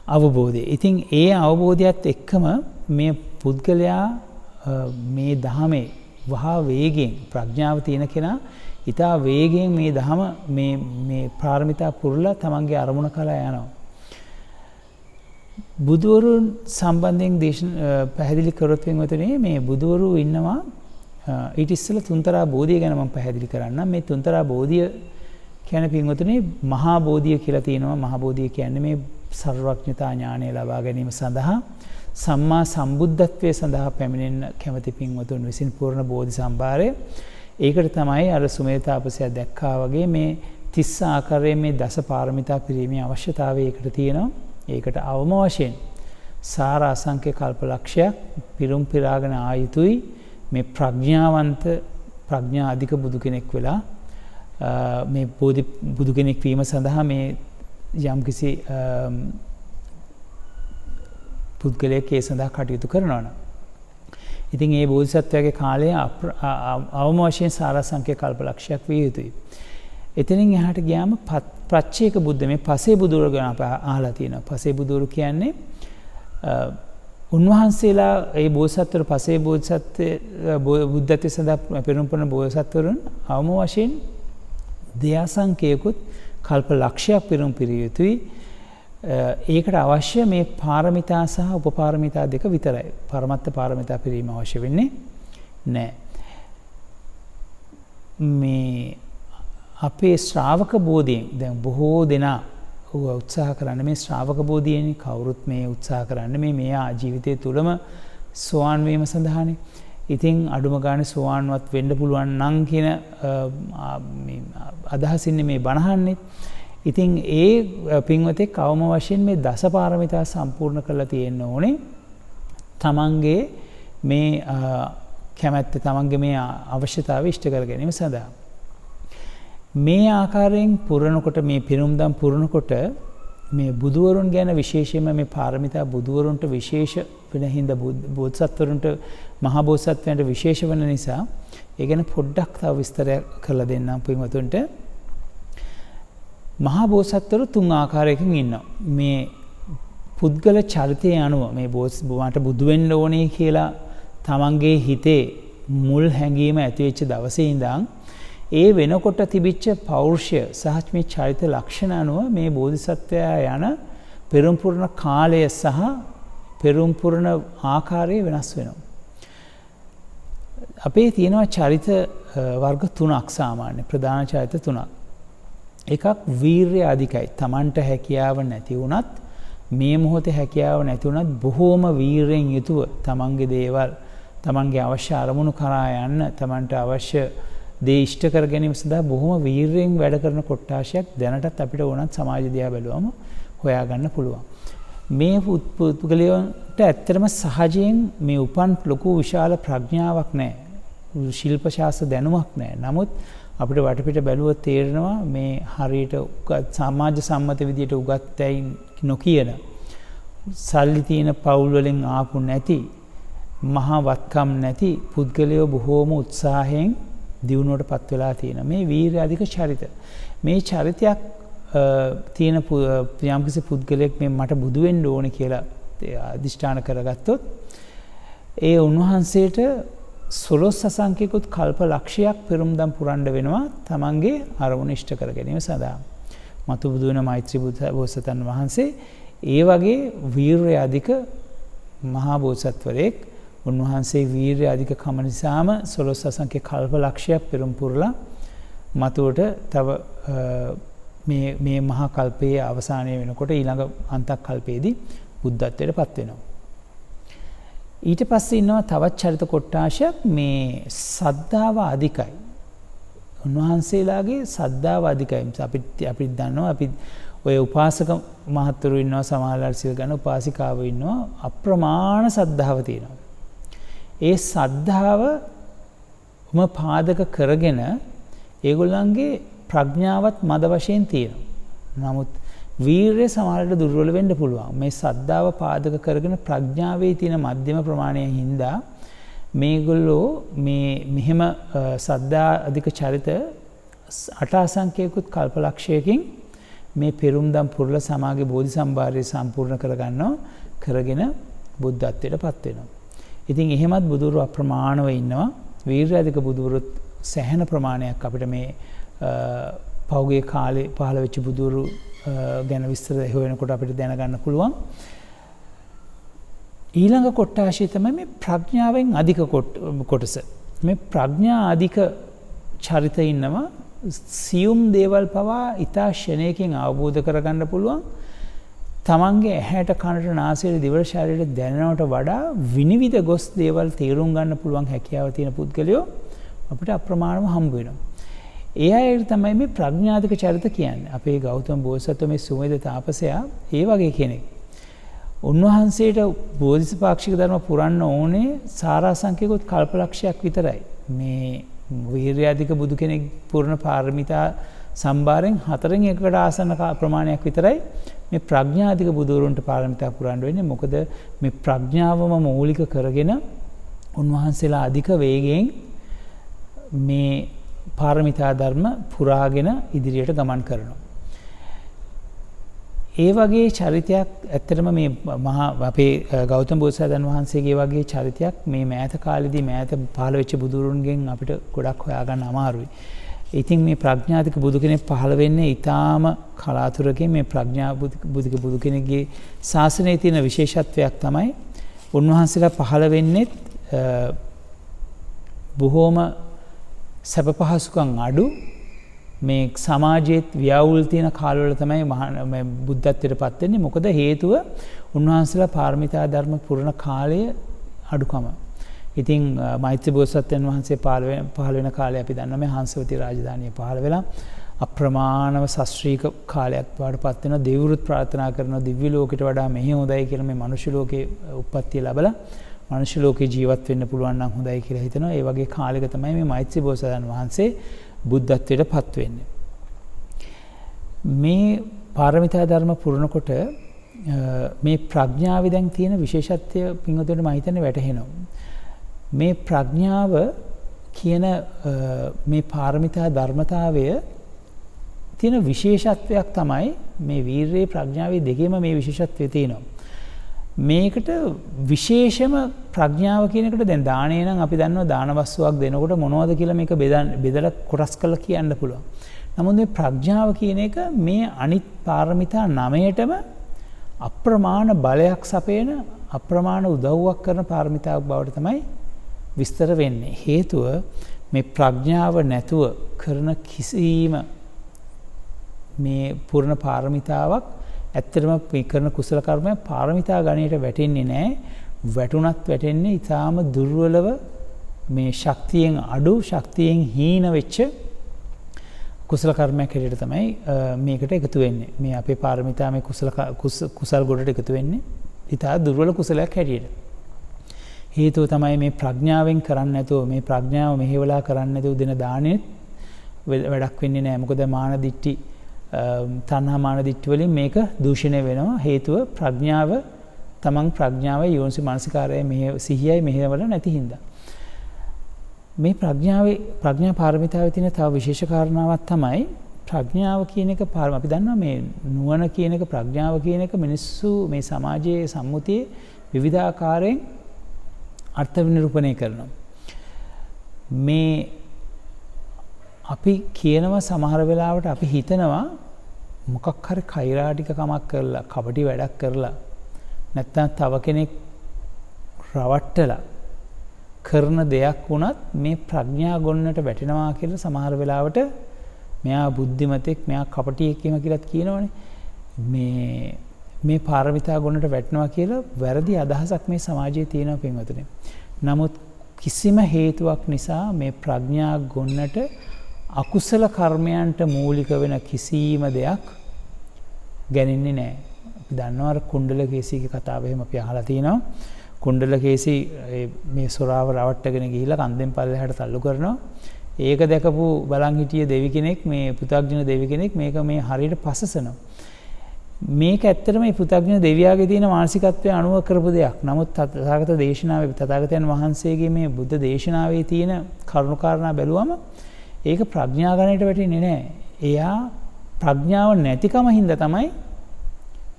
අවබෝධය. ඉතින් ඒ අවබෝධයත් එක්කම මේ පුද්ගලයා මේ ධහමේ වහා වේගෙන් ප්‍රඥාව තියෙන කෙනා ඉතා වේගෙන් මේ ධහම මේ පාරමිතා පුරලා තමන්ගේ අරමුණ කළා යනවා. බුදුවරුන් සම්බන්ධයෙන් පැහැදිලි කරොත් වෙනවතුනේ මේ බුදුවරු ඉන්නවා ඊට ඉස්සෙල්ලා තුන්තරා බෝධිය ගැන මම පැහැදිලි කරන්නම්. මේ තුන්තරා බෝධිය කියන්නේ පින්වතුනේ මහා බෝධිය කියලා තියෙනවා. මහා බෝධිය කියන්නේ මේ සර්වඥතා ඥානය ලබා ගැනීම සඳහා සම්මා සම්බුද්ධත්වයේ සඳහා පැමිණෙන්න කැමති පින්වතුන් විසින් පූර්ණ බෝධි සම්භාරය. ඒකට තමයි අර සුමේතාපසයා දැක්කා වගේ මේ 30 ආකාරයේ මේ දස පාරමිතා පිරීමේ අවශ්‍යතාවය ඒකට තියෙනවා. ඒකට අවම වශයෙන් සාර අසංඛ්‍ය කල්පලක්ෂයක් පිරුම් පිරාගෙන ආයුතුයි මේ ප්‍රඥාවන්ත ප්‍රඥා අධික බුදු කෙනෙක් වෙලා මේ බෝධි බුදු කෙනෙක් වීම සඳහා මේ යම්කිසි පුද්ගලයෙක් ඒ සඳහා කටයුතු කරනවා නම් ඉතින් ඒ බෝධිසත්වයාගේ කාලය අවම වශයෙන් සාරාංශක කල්පලක්ෂයක් විය යුතුයි. එතනින් එහාට ගියාම ප්‍රච්ඡේක බුද්ධ මේ පසේ බුදුවරු ගැන අප අහලා තියෙනවා. පසේ බුදුවරු කියන්නේ උන්වහන්සේලා ඒ බෝධිසත්වරු පසේ බුද්ධත්වයේ සඳහා පෙරම් පුරන බෝධිසත්වරුන් අවම වශයෙන් දෙයාසංකේයකුත් කල්ප ලක්ෂයක් පෙරම් පිරිය යුතුයි. ඒකට අවශ්‍ය මේ පාරමිතා සහ උපපාරමිතා දෙක විතරයි. පරමත්ත පාරමිතා පිරීම අවශ්‍ය වෙන්නේ නැහැ. මේ අපේ ශ්‍රාවක බෝධියෙන් දැන් බොහෝ දෙනා උත්සාහ කරන්නේ මේ ශ්‍රාවක බෝධියනේ කවුරුත් මේ උත්සාහ කරන්නේ මේ ජීවිතය තුළම සෝවාන් වීම සඳහානේ. ඉතින් අඩුම ගානේ සෝවාන්වත් වෙන්න පුළුවන් නම් කියන අදහසින්නේ මේ බණහන්නේ. ඉතින් ඒ පින්වතෙක් අවම වශයෙන් මේ දස පාරමිතා සම්පූර්ණ කරලා තියෙන්න ඕනේ. තමන්ගේ මේ කැමැත්ත තමන්ගේ මේ අවශ්‍යතාවය ඉෂ්ට කර ගැනීම සඳහා. මේ ආකාරයෙන් පුරනකොට මේ පිරුම්දම් පුරනකොට මේ බුදුවරුන් ගැන විශේෂයෙන්ම මේ පාරමිතා බුදුවරුන්ට විශේෂ වෙන හින්දා බෝධිසත්වරුන්ට මහා බෝධිසත්වයන්ට විශේෂ වෙන නිසා ඒ ගැන පොඩ්ඩක් තව විස්තර කරලා දෙන්නම් පින්වතුන්ට. මහා බෝසත්වරු තුන් ආකාරයකින් ඉන්නවා. මේ පුද්ගල චරිතය අනුව මේ මට බුදු වෙන්න ඕනේ කියලා තමන්ගේ හිතේ මුල් හැඟීම ඇති වෙච්ච දවසේ ඉඳන් ඒ වෙනකොට තිබිච්ච පෞරුෂය සහ මේ චරිත ලක්ෂණ අනුව මේ බෝධිසත්වයා යන පෙරම් පුරන කාලය සහ පෙරම් පුරන ආකාරය වෙනස් වෙනවා. අපේ තියෙනවා චරිත වර්ග තුනක් සාමාන්‍ය ප්‍රධාන චරිත තුනක්. එකක් වීර්ය අධිකයි. Tamanට හැකියාව නැති වුණත් මේ මොහොතේ හැකියාව නැති වුණත් බොහෝම වීරයෙන් යුතුව තමන්ගේ දේවල් තමන්ගේ අවශ්‍ය අරමුණු කරා යන්න තමන්ට අවශ්‍ය දේ ඉෂ්ට කර ගැනීම සඳහා බොහොම වීරයෙන් වැඩ කරන කොට්ටාශයක් දැනටත් අපිට ඕනත් සමාජ දිහා බැලුවම හොයාගන්න පුළුවන්. මේ පුද්ගලයන්ට ඇත්තටම සහජයෙන් මේ උපන් ලොකු විශාල ප්‍රඥාවක් නැහැ. ශිල්ප ශාස්ත්‍ර දැනුමක් නැහැ. නමුත් අපිට වටපිට බැලුවොත් තේරෙනවා මේ හරියට සමාජ සම්මත විදියට උගත්යි නොකියන සල්ලි තියෙන පවුල් වලින් ආපු නැති මහා වත්කම් නැති පුද්ගලයෝ බොහෝම උත්සාහයෙන් දියුණුවට පත් වෙලා තියෙන මේ වීර්ය අධික චරිත. මේ චරිතයක් තියෙන යම්කිසි පුද්ගලයෙක් මේ මට බුදු වෙන්න ඕනේ කියලා අදිෂ්ඨාන කරගත්තොත් ඒ උන්වහන්සේට 16 අසංඛ්‍යකුත් කල්ප ලක්ෂයක් පෙරම්දම් පුරන්න වෙනවා තමන්ගේ අරමුණ ඉෂ්ට කර ගැනීම සඳහා. මතු බුදු වෙන මෛත්‍රී බෝසතන් වහන්සේ ඒ වගේ වීර්ය අධික මහා බෝසත්වරයෙක්. උන්වහන්සේ වීර්ය අධික කම නිසාම 16 අසංඛ්‍ය කල්ප ලක්ෂයක් පෙරම් පුරලා මතුවට තව මේ මහා කල්පයේ අවසානය වෙනකොට ඊළඟ අන්තක් කල්පයේදී බුද්ධත්වයට පත් වෙනවා. ඊට පස්සේ ඉන්නවා තවත් චරිත කොට්ටාශයක් මේ සද්ධාව අධිකයි. උන්වහන්සේලාගේ සද්ධාව අධිකයි. අපි දන්නවා අපි ඔය උපාසක මහත්වරු ඉන්නවා සමහරවල් සිල් ගන්න උපාසිකාවෝ ඉන්නවා අප්‍රමාණ සද්ධාව තියෙනවා. ඒ සද්ධාවම පාදක කරගෙන ඒගොල්ලන්ගේ ප්‍රඥාවත් මද වශයෙන් තියෙනවා. නමුත් වීර්යය සමහරවිට දුර්වල වෙන්න පුළුවන්. මේ සද්ධාව පාදක කරගෙන ප්‍රඥාවේ තියෙන මධ්‍යම ප්‍රමාණයෙන් හින්දා මේගොල්ලෝ මෙහෙම සද්ධා අධික චරිත 8 අසංඛ්‍යයකුත් කල්පලක්ෂයකින් මේ පෙරුම්දම් පුරල සමාගේ බෝධි සම්භාරය සම්පූර්ණ කරගන්නවා කරගෙන බුද්ධත්වයට පත් වෙනවා. ඉතින් එහෙමත් බුදුරු අප්‍රමාණව ඉන්නවා. වීර්ය අධික බුදුරුත් සෑහෙන ප්‍රමාණයක් අපිට මේ පෞගේ කාලේ පහළ වෙච්ච බුදුරු ගැන විස්තර හොයනකොට අපිට දැනගන්න පුළුවන්. ඊළඟ කොට්ටාශය තමයි මේ ප්‍රඥාවෙන් අධික කොටස. මේ ප්‍රඥා අධික චරිත ඉන්නවා. සියුම් දේවල් පවා ඊතා ශරණයකින් අවබෝධ කරගන්න පුළුවන්. තමන්ගේ ඇහැට කනට නාසයට දිවට ශරීරයට දැනෙනවට වඩා විනිවිද ගොස් දේවල් තේරුම් ගන්න පුළුවන් හැකියාව තියෙන පුද්ගලයෝ අපිට අප්‍රමාණව හම්බ වෙනවා. ඒ අයට තමයි මේ ප්‍රඥාධික චරිත කියන්නේ. අපේ ගෞතම බෝසත්ව මේ සුමේද තාපසයා ඒ වගේ කෙනෙක්. උන්වහන්සේට බෝධිසපාක්ෂික ධර්ම පුරන්න ඕනේ සාරාංශිකුත් කල්පලක්ෂයක් විතරයි. මේ වීර්යාධික බුදු කෙනෙක් පුරණ පාරමිතා සම්භාරයෙන් 4න් 1කට ආසන්න ප්‍රමාණයක් විතරයි මේ ප්‍රඥාධික බුදුරුන්ට පාරමිතා පුරන්න වෙන්නේ. මොකද මේ ප්‍රඥාවම මූලික කරගෙන උන්වහන්සේලා අධික වේගයෙන් මේ පාරමිතා ධර්ම පුරාගෙන ඉදිරියට ගමන් කරනවා. ඒ වගේ චරිතයක් ඇත්තටම මේ මහා අපේ ගෞතම බෝසතාණන් වහන්සේගේ වගේ චරිතයක් මේ මෑත කාලෙදී මෑත පහළ වෙච්ච බුදුරුන්ගෙන් අපිට ගොඩක් හොයාගන්න අමාරුයි. ඉතින් මේ ප්‍රඥාධික බුදු කෙනෙක් පහළ වෙන්නේ ඊටාම කලාතුරකින්. මේ ප්‍රඥාධික බුදු කෙනෙක්ගේ ශාසනයේ තියෙන විශේෂත්වයක් තමයි උන්වහන්සේලා පහළ වෙන්නේ බොහෝම සැප පහසුකම් අඩු මේ සමාජයේත් ව්‍යවුල් තියෙන කාලවල තමයි බුද්ධත්වයට පත් වෙන්නේ. මොකද හේතුව උන්වහන්සේලා පාරමිතා ධර්ම පුරන කාලය අඩුකම. ඉතින් මෛත්‍රී බෝසත්යන් වහන්සේ පහළ වෙන කාලේ අපි දන්නවා මේ හංසවතී රාජධානිය පහළ වෙලා අප්‍රමාණව ශාස්ත්‍රීය කාලයක් වඩපත් වෙනවා. දෙවිවරුත් ප්‍රාර්ථනා කරනවා දිව්‍ය ලෝකෙට වඩා මෙහි හොඳයි කියලා මේ මනුෂ්‍ය ලෝකේ උප්පත්තිය ලැබලා මනුෂ්‍ය ලෝකේ ජීවත් වෙන්න පුළුවන් නම් හොඳයි කියලා හිතනවා. ඒ වගේ කාලයක තමයි මේ මෛත්‍රී බෝසතාණන් වහන්සේ බුද්ධත්වයට පත් වෙන්නේ. මේ පාරමිතා ධර්ම පුරනකොට මේ ප්‍රඥාවේ දැන් තියෙන විශේෂත්වය පින්වතුන්ට මම හිතන්නේ වැටහෙනවා. මේ ප්‍රඥාව කියන මේ පාරමිතා ධර්මතාවය තියෙන විශේෂත්වයක් තමයි මේ වීර්යයේ ප්‍රඥාවේ දෙකේම මේ විශේෂත්වය තියෙනවා. මේකට විශේෂම ප්‍රඥාව කියන එකට දැන් දාණය නම් අපි දන්නවා දාන වස්තුවක් දෙනකොට මොනවද කියලා මේක බෙදලා කොටස් කරලා කියන්න පුළුවන්. නමුත් මේ ප්‍රඥාව කියන එක මේ අනිත් පාරමිතා 9ටම අප්‍රමාණ බලයක් සපයන අප්‍රමාණ උදව්වක් කරන පාරමිතාවක් බවට තමයි විස්තර වෙන්නේ. හේතුව මේ ප්‍රඥාව නැතුව කරන කිසිම මේ පූර්ණ පාරමිතාවක් ඇත්තටම මේ කරන කුසල කර්මය පාරමිතා ගණයට වැටෙන්නේ නැහැ. වැටුණත් වැටෙන්නේ ඊටාම දුර්වලව මේ ශක්තියෙන් අඩු ශක්තියෙන් හීන වෙච්ච කුසල කර්මයක් හැටියට තමයි මේකට එකතු වෙන්නේ. මේ අපේ පාරමිතා මේ කුසල් ගොඩට එකතු වෙන්නේ ඊටා දුර්වල කුසලයක් හැටියට. හේතුව තමයි මේ ප්‍රඥාවෙන් කරන්නේ නැතුව මේ ප්‍රඥාව මෙහෙवला කරන්නේ නැතුව දෙන දානෙත් වැඩක් වෙන්නේ නැහැ. මොකද මාන දිට්ටි තණ්හා මාන දිට්ඨි වලින් මේක දූෂණය වෙනවා. හේතුව ප්‍රඥාව තමන් ප්‍රඥාවයි යෝනිසි මානසිකාරයයි මෙහෙ සිහියයි මෙහෙවල නැති හින්දා. මේ ප්‍රඥා පාරමිතාවේ තියෙන තව විශේෂ කාරණාවක් තමයි ප්‍රඥාව කියන එක අපි දන්නවා මේ නුවණ කියන එක ප්‍රඥාව කියන එක මිනිස්සු මේ සමාජයේ සම්මුතියේ විවිධාකාරයෙන් අර්ථ විනිරූපණය කරනවා. මේ අපි කියනවා සමහර වෙලාවට අපි හිතනවා මොකක් හරි කෛරාටික කමක් කරලා කපටි වැඩක් කරලා නැත්නම් තව කෙනෙක් රවට්ටලා කරන දෙයක් වුණත් මේ ප්‍රඥා ගොන්නට වැටෙනවා කියලා සමහර වෙලාවට මෙයා බුද්ධිමතෙක් මෙයා කපටියෙක් එහෙම කියලාත් කියනවනේ. මේ පාරමිතා ගොන්නට වැටෙනවා කියලා වැරදි අදහසක් මේ සමාජයේ තියෙනවා පින්වතුනි. නමුත් කිසිම හේතුවක් නිසා මේ ප්‍රඥා ගොන්නට අකුසල කර්මයන්ට මූලික වෙන කිසිම දෙයක් ගැනෙන්නේ නැහැ. අපි දන්නවා අර කුණ්ඩලකේසීගේ කතාව එහෙම අපි අහලා තියෙනවා. කුණ්ඩලකේසී මේ සොරාව රවට්ටගෙන ගිහිල්ලා කන්දෙන් පල්ලෙහාට තල්ලු කරනවා. ඒක දැකපු බලන් හිටිය දෙවි කෙනෙක් මේ පු탁ජන දෙවි කෙනෙක් මේක මේ හරියට පසසනවා. මේක ඇත්තටම මේ පු탁ජන දෙවියාගේ තියෙන මානසිකත්වයේ අනුව කරපු දෙයක්. නමුත් තථාගත දේශනාවේ තථාගතයන් වහන්සේගේ මේ බුද්ධ දේශනාවේ තියෙන කරුණාකාරණා බැලුවම ඒක ප්‍රඥා ගණයට වැටෙන්නේ නැහැ. එයා ප්‍රඥාව නැතිකම හින්දා තමයි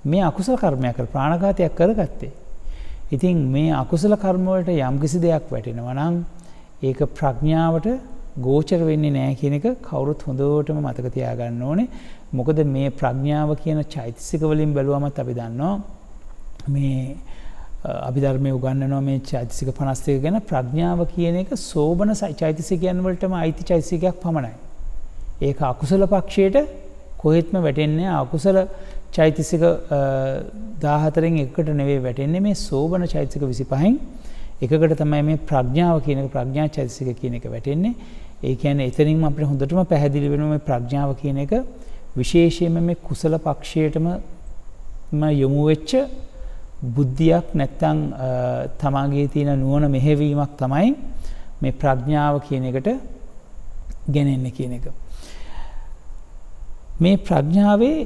මේ අකුසල කර්මයක් ප්‍රාණඝාතයක් කරගත්තේ. ඉතින් මේ අකුසල කර්ම වලට යම්කිසි දෙයක් වැටෙනවා නම් ඒක ප්‍රඥාවට ගෝචර වෙන්නේ නැහැ කියන එක කවුරුත් හොඳටම මතක තියාගන්න ඕනේ. මොකද මේ ප්‍රඥාව කියන චෛතසික වලින් බැලුවමත් අපි දන්නවා මේ අභිධර්මයේ උගන්වනවා මේ චෛතසික 52 ගැන ප්‍රඥාව කියන එක සෝබන චෛතසිකයන් වලටම අයිති චෛතසිකයක් පමණයි. ඒක අකුසල පක්ෂයට කොහෙත්ම වැටෙන්නේ අකුසල චෛතසික 14න් එකකට නෙවෙයි වැටෙන්නේ මේ සෝබන චෛතසික 25න් එකකට තමයි මේ ප්‍රඥාව කියන එක ප්‍රඥා චෛතසික කියන එක වැටෙන්නේ. ඒ කියන්නේ එතනින්ම අපිට හොඳටම පැහැදිලි වෙනවා මේ ප්‍රඥාව කියන එක විශේෂයෙන්ම මේ කුසල පක්ෂයටම යොමු වෙච්ච බුද්ධියක් නැත්තම් තමාගේ තියෙන නුවණ මෙහෙවීමක් තමයි මේ ප්‍රඥාව කියන එකට ගෙනෙන්නේ කියන එක. මේ ප්‍රඥාවේ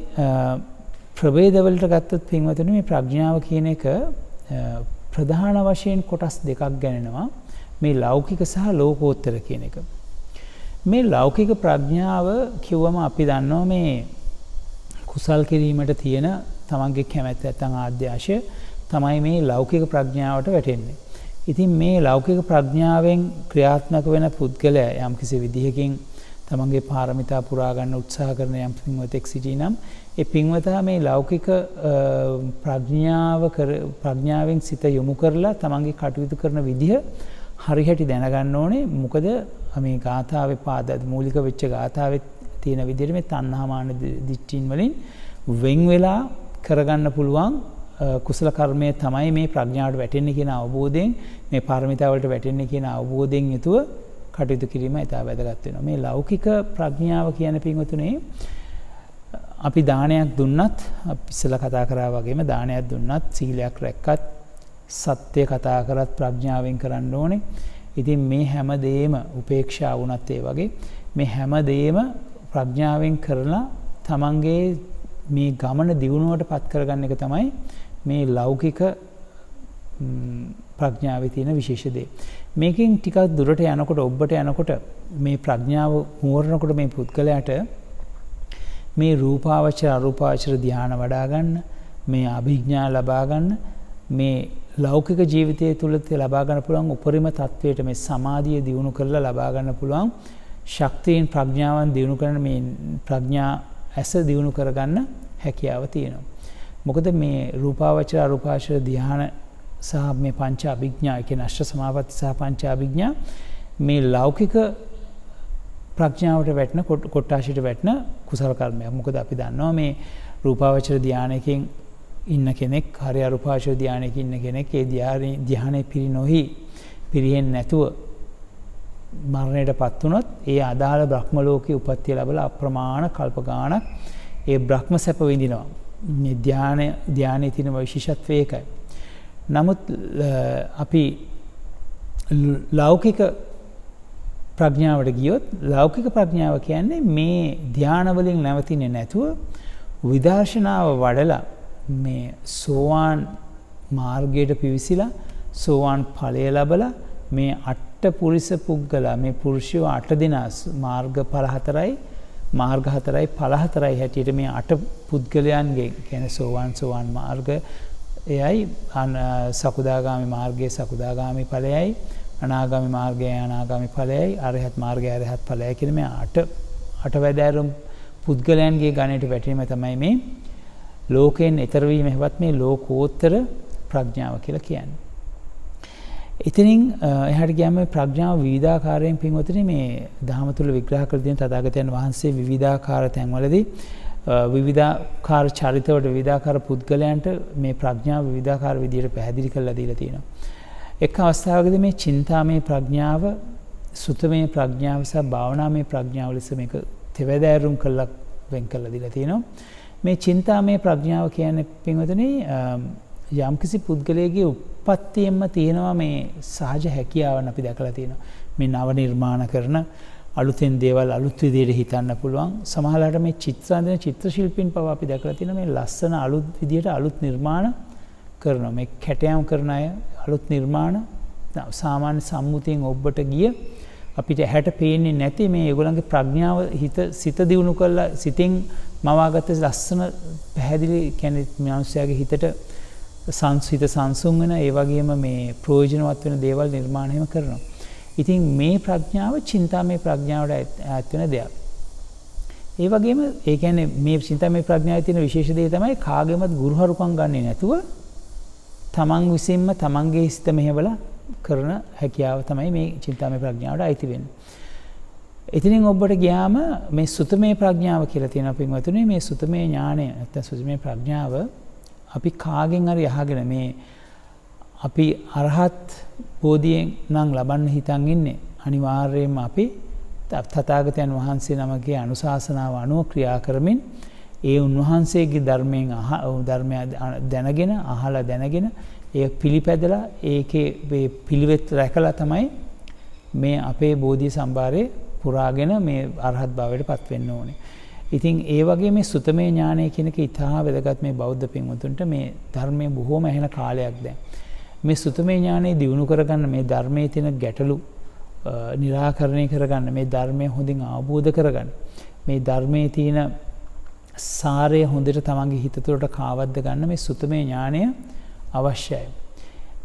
ප්‍රභේදවලට ගත්තොත් පින්වතුනි මේ ප්‍රඥාව කියන එක ප්‍රධාන වශයෙන් කොටස් දෙකක් ගැනෙනවා. මේ ලෞකික සහ ලෝකෝත්තර කියන එක. මේ ලෞකික ප්‍රඥාව කිව්වම අපි දන්නවා මේ කුසල් කිරීමට තියෙන තමන්ගේ කැමැත්ත නැත්නම් ආද්‍යාශය තමයි මේ ලෞකික ප්‍රඥාවට වැටෙන්නේ. ඉතින් මේ ලෞකික ප්‍රඥාවෙන් ක්‍රියාත්මක වෙන පුද්ගලයා යම්කිසි විදිහකින් තමන්ගේ පාරමිතා පුරා ගන්න උත්සාහ කරන යම් පින්වතෙක් සිටිනම් ඒ පින්වතා මේ ලෞකික ප්‍රඥාවෙන් සිත යොමු කරලා තමන්ගේ කටයුතු කරන විදිහ හරියට දැනගන්න ඕනේ. මොකද මේ ගාථාවේ මූලික වෙච්ච ගාථාවේ තියෙන විදිහට මේ තණ්හා මාන දිට්ඨින් වලින් වෙන් වෙලා කරගන්න පුළුවන් කුසල කර්මය තමයි මේ ප්‍රඥාවට වැටෙන්නේ කියන අවබෝධයෙන් මේ පාරමිතා වලට වැටෙන්නේ කියන අවබෝධයෙන් යුතුව කටයුතු කිරීම ඉතා වැදගත් වෙනවා. මේ ලෞකික ප්‍රඥාව කියන පින්වතුනේ අපි දානයක් දුන්නත් අපි ඉස්සෙල්ලා කතා කරා වගේම දානයක් දුන්නත් සීලයක් රැක්කත් සත්‍ය කතා කරත් ප්‍රඥාවෙන් කරන්න ඕනේ. ඉතින් මේ හැම දෙයක්ම උපේක්ෂා වුණත් ඒ වගේ මේ හැම දෙයක්ම ප්‍රඥාවෙන් කරලා තමන්ගේ මේ ගමන දියුණුවට පත් කරගන්න එක තමයි මේ ලෞකික ප්‍රඥාවේ තියෙන විශේෂ දේ. මේකෙන් ටිකක් දුරට යනකොට ඔබට යනකොට මේ ප්‍රඥාව මෝරනකොට මේ පුද්ගලයාට මේ රූපාවචර අරූපාවචර ධ්‍යාන වඩා ගන්න, මේ අභිඥා ලබා ගන්න, මේ ලෞකික ජීවිතය තුළ ලබා ගන්න පුළුවන් උපරිම තත්වයට මේ සමාධිය දියුණු කරලා ලබා ගන්න පුළුවන් ශක්තියෙන් ප්‍රඥාවන් දියුණු කරන මේ ප්‍රඥා ඇස දියුණු කරගන්න හැකියාව තියෙනවා. මොකද මේ රූපාවචර අරූපාවචර ධ්‍යාන සහ මේ පංච අභිඥා කියන අෂ්ට සමාපatti සහ පංච අභිඥා මේ ලෞකික ප්‍රඥාවට වැටෙන කොට්ටාශයට වැටෙන කුසල කර්මයක්. මොකද අපි දන්නවා මේ රූපාවචර ධානයකින් ඉන්න කෙනෙක්, හරි අරූපාවචර ධානයකින් ඉන්න කෙනෙක් ඒ ධානයේ පිරි නොහි පිරෙන්නේ නැතුව මරණයටපත් වුණොත් ඒ අදාළ බ්‍රහ්ම ලෝකයේ උපත්ති ලැබලා අප්‍රමාණ කල්ප ගාණක් ඒ බ්‍රහ්ම සැප විඳිනවා. මේ ධානයේ තියෙන විශේෂත්වය ඒකයි. නමුත් අපි ලෞකික ප්‍රඥාවට ගියොත් ලෞකික ප්‍රඥාව කියන්නේ මේ ධාන වලින් නැවතින්නේ නැතුව විදර්ශනාව වඩලා මේ සෝවාන් මාර්ගයට පිවිසිලා සෝවාන් ඵලය ලැබලා මේ අට්ඨ පුද්ගලයා මේ පුරුෂයෝ 8 දෙනා මාර්ග ඵල 4යි මාර්ග 4යි ඵල 4යි හැටියට මේ 8 පුද්ගලයන්ගේ කියන්නේ සෝවාන් මාර්ග එයයි සකුදාගාමි මාර්ගයේ සකුදාගාමි ඵලයයි අනාගාමි මාර්ගයේ අනාගාමි ඵලයයි අරහත් මාර්ගයේ අරහත් ඵලයයි කියන මේ 8 වැදෑරුම් පුද්ගලයන්ගේ ගණයට වැටීම තමයි මේ ලෝකයෙන් ඈතර වීම හැවත් මේ ලෝකෝත්තර ප්‍රඥාව කියලා කියන්නේ. ඉතින් එහාට ගියාම මේ ප්‍රඥාව විවිධාකාරයෙන් පින්වතුනි මේ ධහම තුල විග්‍රහ කර දෙන තථාගතයන් වහන්සේ විවිධාකාර තැන්වලදී විවිධාකාර චරිතවලට විවිධාකාර පුද්ගලයන්ට මේ ප්‍රඥාව විවිධාකාර විදිහට පැහැදිලි කරලා දීලා තියෙනවා. එක් අවස්ථාවකදී මේ චින්තාමය ප්‍රඥාව, සුතමය ප්‍රඥාව සහ භාවනාමය ප්‍රඥාව ලෙස මේක තෙවදෑරුම් කළා වෙන් කරලා දීලා තියෙනවා. මේ චින්තාමය ප්‍රඥාව කියන්නේ පින්වතුනි යම්කිසි පුද්ගලයෙකුගේ උප්පත්තියෙන්ම තියෙනවා මේ සහජ හැකියාවන් අපි දැකලා තියෙනවා. මේ නව නිර්මාණ කරන අලුතෙන් දේවල් අලුත් විදිහට හිතන්න පුළුවන්. සමහරවිට මේ චිත්‍ර අඳින චිත්‍ර ශිල්පීන් පවා අපි දැකලා තියෙනවා මේ ලස්සන අලුත් විදිහට අලුත් නිර්මාණ කරනවා. මේ කැටයම් කරන අය අලුත් නිර්මාණ සාමාන්‍ය සම්මුතියෙන් ඔබට ගිය අපිට ඇහැට පේන්නේ නැති මේ ඒගොල්ලන්ගේ ප්‍රඥාව සිත දියුණු කරලා සිතෙන් මවාගත්ත ලස්සන පැහැදිලි කියන්නේ මිනිස්යාගේ හිතට සංසිත සංසුන් වෙන ඒ වගේම මේ ප්‍රයෝජනවත් වෙන දේවල් නිර්මාණය කරනවා. ඉතින් මේ ප්‍රඥාව චින්තාමය ප්‍රඥාවට ඈත් වෙන දෙයක්. ඒ වගේම ඒ කියන්නේ මේ චින්තාමය ප්‍රඥාවේ තියෙන විශේෂ දේ තමයි කාගෙමත් ගුරුහරුකම් ගන්නේ නැතුව තමන් විසින්ම තමන්ගේ හිත මෙහෙवला කරන හැකියාව තමයි මේ චින්තාමය ප්‍රඥාවට අයිති වෙන්නේ. ඉතින් ඔබට ගියාම මේ සුතමේ ප්‍රඥාව කියලා තියෙනවා පින්වතුනි. මේ සුතමේ ඥානය නැත්නම් සුතමේ ප්‍රඥාව අපි කාගෙන් හරි අහගෙන මේ අපි අරහත් බෝධියෙන් නම් ලබන්න හිතන් ඉන්නේ අනිවාර්යයෙන්ම අපි තථාගතයන් වහන්සේ නමගේ අනුශාසනාව අනුව ක්‍රියා කරමින් ඒ උන්වහන්සේගේ ධර්මයෙන් ධර්මය දැනගෙන අහලා දැනගෙන ඒ පිළිපැදලා ඒකේ මේ පිළිවෙත් රැකලා තමයි මේ අපේ බෝධි සම්භාරේ පුරාගෙන මේ අරහත් භාවයට පත් වෙන්න ඕනේ. ඉතින් ඒ වගේ මේ සුතමේ ඥානය කියන එක ඉතාම වැදගත් මේ බෞද්ධ පින්වතුන්ට මේ ධර්මයේ බොහෝම ඇහෙන කාලයක් දැන්. මේ සුතමේ ඥානය දියුණු කරගන්න මේ ධර්මයේ තියෙන ගැටලු निराකරණය කරගන්න මේ ධර්මය හොඳින් අවබෝධ කරගන්න මේ ධර්මයේ තියෙන සාරය හොඳට තමන්ගේ හිත තුළට කාවද්ද ගන්න මේ සුතමේ ඥානය අවශ්‍යයි.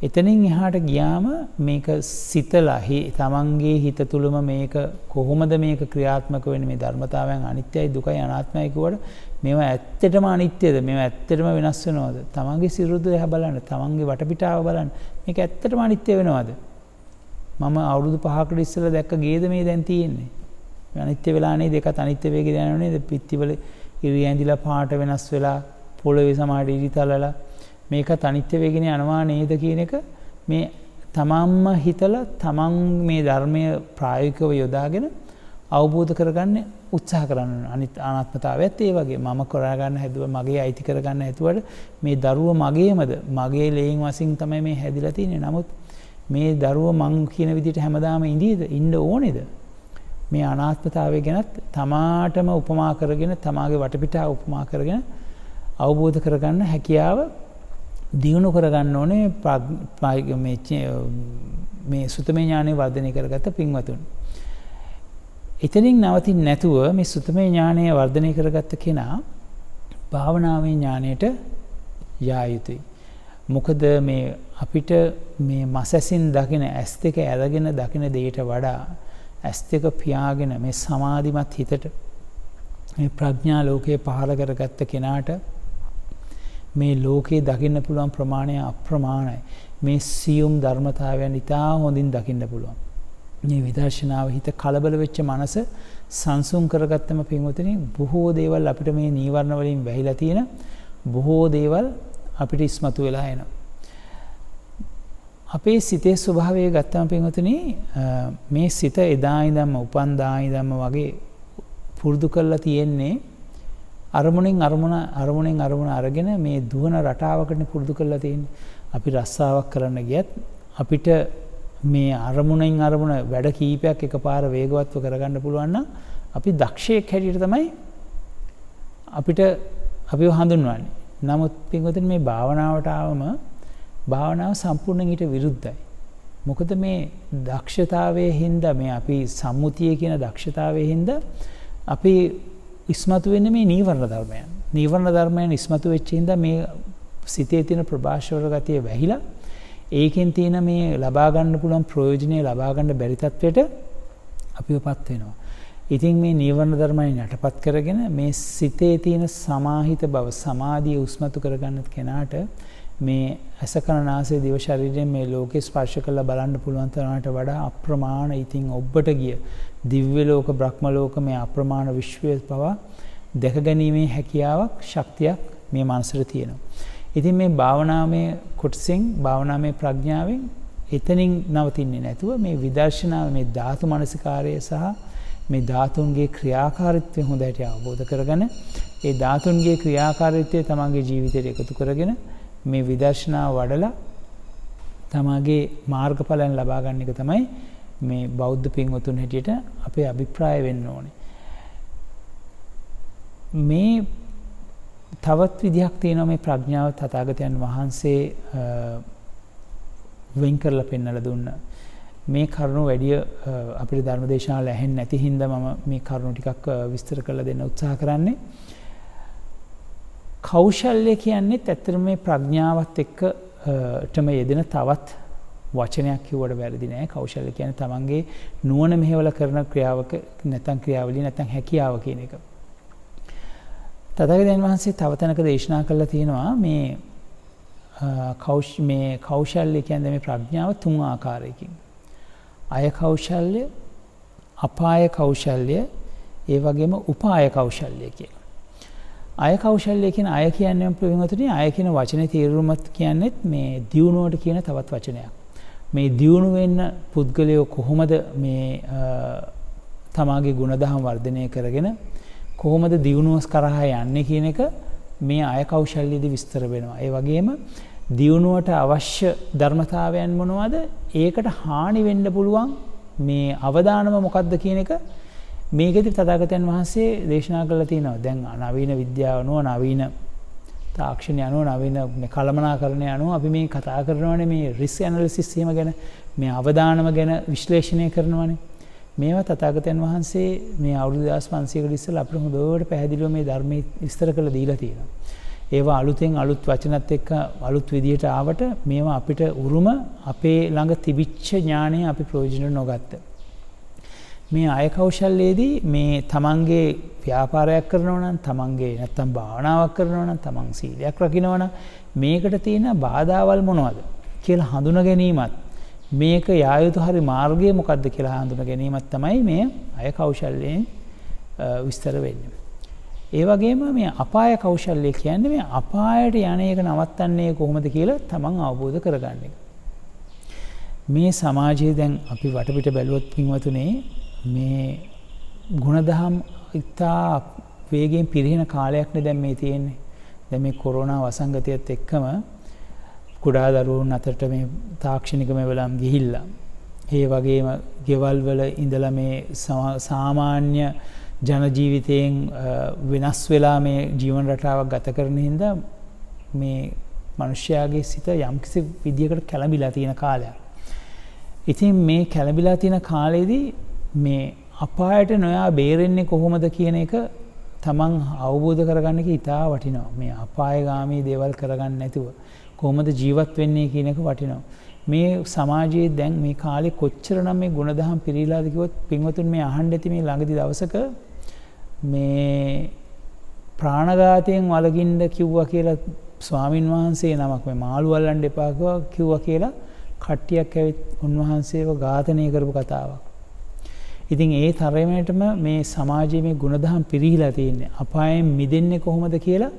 එතනින් එහාට ගියාම මේක සිතලා තමන්ගේ හිත තුළම මේක කොහොමද මේක ක්‍රියාත්මක වෙන්නේ මේ ධර්මතාවයන් අනිත්‍යයි දුකයි අනාත්මයි කියවට මේවා ඇත්තටම අනිත්‍යද මේවා ඇත්තටම වෙනස් වෙනවද තමන්ගේ සිරුර දිහා බලන්න තමන්ගේ වටපිටාව බලන්න මේක ඇත්තටම අනිත්‍ය වෙනවද මම අවුරුදු 5කට ඉස්සෙල්ලා දැක්ක ගේද මේ දැන් තියෙන්නේ අනිත්‍ය වෙලා නේද ඒකත් අනිත්‍ය වේගය දැනනව නේද පිටිවල ඉරි ඇඳිලා පාට වෙනස් වෙලා පොළවේ සමහර ඉරිතලලා මේකත් අනිත්‍ය වේගනේ යනවා නේද කියන එක මේ තමන්ම හිතලා තමන් මේ ධර්මය ප්‍රායෝගිකව යොදාගෙන අවබෝධ කරගන්න උත්සාහ කරන්න අනිත් අනාත්මතාවයත් ඒ වගේ මම කරගන්න හැදුවා මගේ අයිති කරගන්න හැදුවට මේ දරුව මගේමද මගේ ලේන් වශයෙන් තමයි මේ හැදිලා තියෙන්නේ නමුත් මේ දරුව මං කියන විදිහට හැමදාම ඉන්න ඕනේද මේ අනාත්මතාවය ගැනත් තමාටම උපමා කරගෙන තමාගේ වටපිටාව උපමා කරගෙන අවබෝධ කරගන්න හැකියාව දියුණු කරගන්න ඕනේ මේ සුතමේ ඥානෙ වර්ධනය කරගත්ත පින්වතුන්. එතනින් නවතින්නේ නැතුව මේ සුතමේ ඥානය වර්ධනය කරගත්ත කෙනා භාවනාවේ ඥානයට යා යුතුයි. මොකද මේ අපිට මේ මසසින් දකින S2 අරගෙන දකින දෙයට වඩා S2 පියාගෙන මේ සමාධිමත් හිතට මේ ප්‍රඥා ලෝකයේ පහළ කරගත්ත කෙනාට මේ ලෝකේ දකින්න පුළුවන් ප්‍රමාණය අප්‍රමාණයි. මේ සියුම් ධර්මතාවයන් ඉතා හොඳින් දකින්න පුළුවන්. මේ විදර්ශනාව හිත කලබල වෙච්ච මනස සංසුන් කරගත්තම පින්වතුනි බොහෝ දේවල් අපිට මේ නීවරණ වලින් වැහිලා තියෙන බොහෝ දේවල් අපිට ඉස්මතු වෙලා එනවා. අපේ සිතේ ස්වභාවය ගත්තම පින්වතුනි මේ සිත එදා ඉඳන්ම උපන්දා ඉඳන්ම වගේ පුරුදු කරලා තියෙන්නේ අරමුණෙන් අරමුණ අරගෙන මේ දුවන රටාවකට පුරුදු කරලා තියෙන්නේ. අපි රස්සාවක් කරන්න ගියත් අපිට මේ අරමුණෙන් අරමුණ වැඩ කීපයක් එකපාර වේගවත්ව කරගන්න පුළුවන් නම් අපි දක්ෂයෙක් හැටියට තමයි අපිට අපිව හඳුන්වන්නේ. නමුත් පින්වතුනි මේ භාවනාවට ආවම භාවනාව සම්පූර්ණයෙන් ඊට විරුද්ධයි. මොකද මේ දක්ෂතාවයේ හින්දා මේ අපි සම්මුතිය කියන දක්ෂතාවයේ හින්දා අපි ඉස්මතු වෙන්නේ මේ නීවරණ ධර්මයන්. නීවරණ ධර්මයන් ඉස්මතු වෙච්ච හින්දා මේ සිතේ තියෙන ප්‍රභාෂවර ගතිය වැහිලා ඒකෙන් තියෙන මේ ලබා ගන්න පුළුවන් ප්‍රයෝජනෙ ලබා ගන්න බැරි තත්වයට අපිවපත් වෙනවා. ඉතින් මේ නීවරණ ධර්මයන් යටපත් කරගෙන මේ සිතේ තියෙන සමාහිත බව සමාධිය උස්මතු කරගන්න කෙනාට මේ ඇස කන නාසය දිව ශරීරයෙන් මේ ලෝකේ ස්පර්ශ කරලා බලන්න පුළුවන් තරමට වඩා අප්‍රමාණ ඉතින් ඔබට ගිය දිව්‍ය ලෝක බ්‍රහ්ම ලෝක මේ අප්‍රමාණ විශ්වයේ පවා දැක ගැනීමේ හැකියාවක් ශක්තියක් මේ මනසට තියෙනවා. ඉතින් මේ භාවනාමය කොටසෙන් භාවනාමය ප්‍රඥාවෙන් එතනින් නවතින්නේ නැතුව මේ විදර්ශනාව මේ ධාතු මනසිකාරය සහ මේ ධාතුන්ගේ ක්‍රියාකාරීත්වය හොඳට අවබෝධ කරගෙන ඒ ධාතුන්ගේ ක්‍රියාකාරීත්වය තමන්ගේ ජීවිතයට එකතු කරගෙන මේ විදර්ශනාව වඩලා තමගේ මාර්ගඵලයන් ලබා ගන්න එක තමයි මේ බෞද්ධ පින්වතුන් හැටියට අපේ අභිප්‍රාය වෙන්න ඕනේ. මේ තවත් විදිහක් තියෙනවා මේ ප්‍රඥාව තථාගතයන් වහන්සේ වෙන් කරලා පෙන්වලා දුන්න. මේ කරුණු වැඩි අපිට ධර්මදේශනාවල ඇහෙන්නේ නැති හින්දා මම මේ කරුණු ටිකක් විස්තර කරලා දෙන්න උත්සාහ කරන්නේ. කෞශල්‍ය කියන්නේ ඇත්තටම මේ ප්‍රඥාවත් එක්කටම යෙදෙන තවත් වචනයක් කිව්වට වැරදි නෑ. කෞශල්‍ය කියන්නේ තමන්ගේ නුවණ මෙහෙवला කරන ක්‍රියාවක නැත්නම් ක්‍රියාවලිය නැත්නම් හැකියාව කියන එක. තථාගතයන් වහන්සේ තව තැනක දේශනා කළා තියෙනවා මේ කෞශල්‍ය කියන්නේ මේ ප්‍රඥාව තුන් ආකාරයකින්. අය කෞශල්‍ය, අපාය කෞශල්‍ය, ඒ වගේම උපාය කෞශල්‍ය කියලා. අය කෞශල්‍ය කියන අය කියන්නේ ප්‍රවිමතුනේ අය කියන වචනේ තේරුමත් කියන්නේත් මේ දියුණුවට කියන තවත් වචනයක්. මේ දියුණු වෙන්න පුද්ගලයෝ කොහොමද මේ තමාගේ ගුණධම් වර්ධනය කරගෙන කොහොමද දියුණුව කරහා යන්නේ කියන එක මේ අය කෞශල්‍යයේදී විස්තර වෙනවා. ඒ වගේම දියුණුවට අවශ්‍ය ධර්මතාවයන් මොනවද? ඒකට හානි වෙන්න පුළුවන් මේ අවදානම මොකක්ද කියන එක මේකෙදි තථාගතයන් වහන්සේ දේශනා කළා තියෙනවා. දැන් නවීන විද්‍යාව අනුව නවීන තාක්ෂණය අනුව නවීන මේ කළමනාකරණය අනුව අපි මේ කතා කරනවානේ මේ රිස්ක් ඇනලිසිස් එහෙම ගැන මේ අවදානම ගැන විශ්ලේෂණය කරනවානේ. මේවා තථාගතයන් වහන්සේ මේ අවුරුදු 2500කට ඉස්සෙල්ලා අපිට හොඳට පැහැදිලිව මේ ධර්මයේ විස්තර කරලා දීලා තියෙනවා. ඒවා අලුතෙන් අලුත් වචනත් එක්ක අලුත් විදියට ආවට මේවා අපිට උරුම අපේ ළඟ තිබිච්ච ඥාණය අපි ප්‍රයෝජන නොගත්ත. මේ අය කෞශල්‍යයේදී මේ තමන්ගේ ව්‍යාපාරයක් කරනවා නම් තමන්ගේ නැත්තම් භාවනාවක් කරනවා නම් තමන් සීලයක් රකින්නවා නම් මේකට තියෙන බාධාවල් මොනවද කියලා හඳුනා ගැනීමත් මේක යා යුතු හරි මාර්ගය මොකක්ද කියලා හඳුනා ගැනීමත් තමයි මේ අය කෞශල්‍යයෙන් විස්තර වෙන්නේ. ඒ වගේම මේ අපාය කෞශල්‍ය කියන්නේ මේ අපායට යන එක නවත්තන්නේ කොහොමද කියලා තමන් අවබෝධ කරගන්න එක. මේ සමාජයේ දැන් අපි වටපිට බැලුවොත් පින්වතුනේ මේ ගුණධම් ඉතා වේගයෙන් පිරිහෙන කාලයක්නේ දැන් මේ තියෙන්නේ. දැන් මේ කොරෝනා වසංගතයත් එක්කම කුඩා දරුවෝන් අතරට මේ තාක්ෂණිකම වෙලම් ගිහිල්ලා ඒ වගේම ගෙවල් වල ඉඳලා මේ සාමාන්‍ය ජන ජීවිතයෙන් වෙනස් වෙලා මේ ජීවන රටාවක් ගත කරන හින්දා මේ මිනිස්යාගේ සිත යම්කිසි විදියකට කැළඹිලා තියෙන කාලයක්. ඉතින් මේ කැළඹිලා තියෙන කාලෙදී මේ අපායට නොයා බේරෙන්නේ කොහොමද කියන එක තමන් අවබෝධ කරගන්න එක ඉතා වටිනවා. මේ අපායගාමී දේවල් කරගන්න නැතුව කොහොමද ජීවත් වෙන්නේ කියන එක වටිනවා. මේ සමාජයේ දැන් මේ කාලේ කොච්චරනම් මේ ගුණධම් පිරීලාද කිව්වොත් පින්වතුන් මේ අහන්න ඇති මේ ළඟදී දවසක මේ ප්‍රාණඝාතයෙන් වළකින්න කිව්වා කියලා ස්වාමින් වහන්සේ නමක් මේ මාළු අල්ලන්න එපා කිව්වා කියලා කට්ටියක් ඇවිත් උන්වහන්සේව ඝාතනය කරපු කතාවක්. ඉතින් ඒ තරමටම මේ සමාජයේ මේ ගුණධම් පිරිහිලා තියෙන්නේ. අපායෙන් මිදෙන්නේ කොහොමද කියලා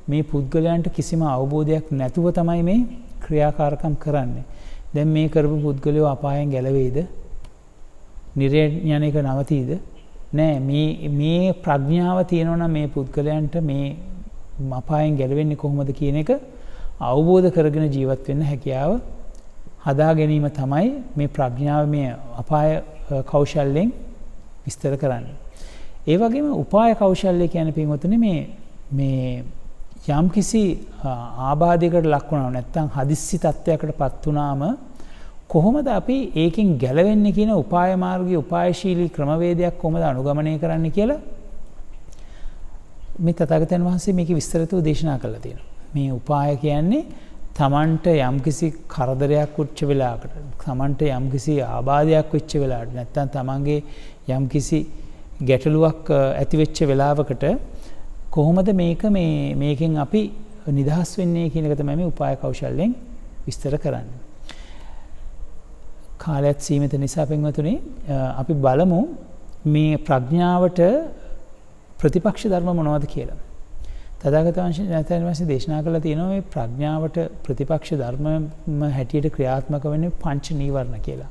මේ පුද්ගලයන්ට කිසිම අවබෝධයක් නැතුව තමයි මේ ක්‍රියාකාරකම් කරන්නේ. දැන් මේ කරපු පුද්ගලයෝ අපායෙන් ගැලවෙයිද? නිරේණ යන එක නවතීද? නෑ. මේ ප්‍රඥාව තියෙනවා නම් මේ පුද්ගලයන්ට මේ අපායෙන් ගැලවෙන්නේ කොහොමද කියන එක අවබෝධ කරගෙන ජීවත් වෙන්න හැකියාව හදා ගැනීම තමයි මේ ප්‍රඥාව මේ අපාය කෞශල්‍යයෙන් විස්තර කරන්නේ. ඒ වගේම උපාය කෞශල්‍ය කියන්නේ පින්වතුනි මේ යම්කිසි ආබාධයකට ලක් වුණා නැත්නම් හදිස්සි තත්ත්වයකටපත් වුණාම කොහොමද අපි ඒකෙන් ගැලවෙන්නේ කියන උපාය මාර්ගයේ උපායශීලී ක්‍රමවේදයක් කොහොමද අනුගමනය කරන්න කියලා මේ තථාගතයන් වහන්සේ මේකේ විස්තරතුව දේශනා කළා තියෙනවා. මේ උපාය කියන්නේ තමන්ට යම්කිසි කරදරයක් වෙච්ච වෙලාවකට, තමන්ට යම්කිසි ආබාධයක් වෙච්ච වෙලාවට, නැත්නම් තමන්ගේ යම්කිසි ගැටලුවක් ඇති වෙච්ච වෙලාවකට කොහොමද මේකෙන් අපි නිදහස් වෙන්නේ කියන එක තමයි මේ උපාය කෞශල්‍යයෙන් විස්තර කරන්නේ. කාලයත් සීමිත නිසා පින්වතුනි අපි බලමු මේ ප්‍රඥාවට ප්‍රතිපක්ෂ ධර්ම මොනවද කියලා. තථාගතයන් වහන්සේ දේශනා කළා තියෙනවා මේ ප්‍රඥාවට ප්‍රතිපක්ෂ ධර්ම හැටියට ක්‍රියාත්මක වෙන්නේ පංච නීවරණ කියලා.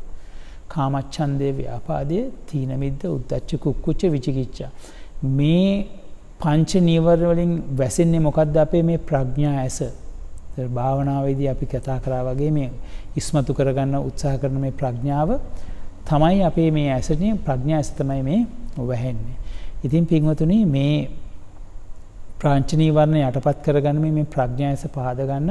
කාමච්ඡන්දේ, ව්‍යාපාදේ, තීන මිද්ද, උද්ධච්ච කුක්කුච්ච විචිකිච්ඡා. මේ පංච නීවරණ වලින් වැසෙන්නේ මොකද්ද අපේ මේ ප්‍රඥා ඇස. භාවනාවේදී අපි කතා කරා වගේ මේ ඉස්මතු කරගන්න උත්සාහ කරන මේ ප්‍රඥාව තමයි අපේ මේ ඇසනේ ප්‍රඥා ඇස තමයි මේ වැහෙන්නේ. ඉතින් පින්වතුනි මේ ප්‍රාංච නීවරණ යටපත් කරගන්න මේ ප්‍රඥා ඇස පහද ගන්න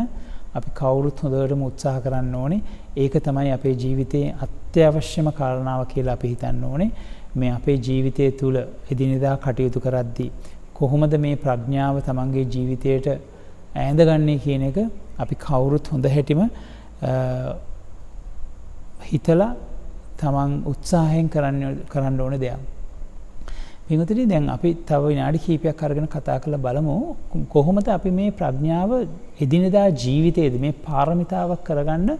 අපි කවුරුත් හොඳටම උත්සාහ කරන්න ඕනේ. ඒක තමයි අපේ ජීවිතයේ අත්‍යවශ්‍යම කාරණාව කියලා අපි හිතන්න ඕනේ. මේ අපේ ජීවිතය තුළ එදිනෙදා කටයුතු කරද්දී කොහොමද මේ ප්‍රඥාව තමන්ගේ ජීවිතයට ඈඳගන්නේ කියන එක අපි කවුරුත් හොඳ හැටිම හිතලා තමන් උත්සාහයෙන් කරන්න ඕන දෙයක්. පින්වතුනි දැන් අපි තව විනාඩි කිහිපයක් අරගෙන කතා කරලා බලමු කොහොමද අපි මේ ප්‍රඥාව එදිනෙදා ජීවිතයේදී මේ පාරමිතාවක් කරගන්න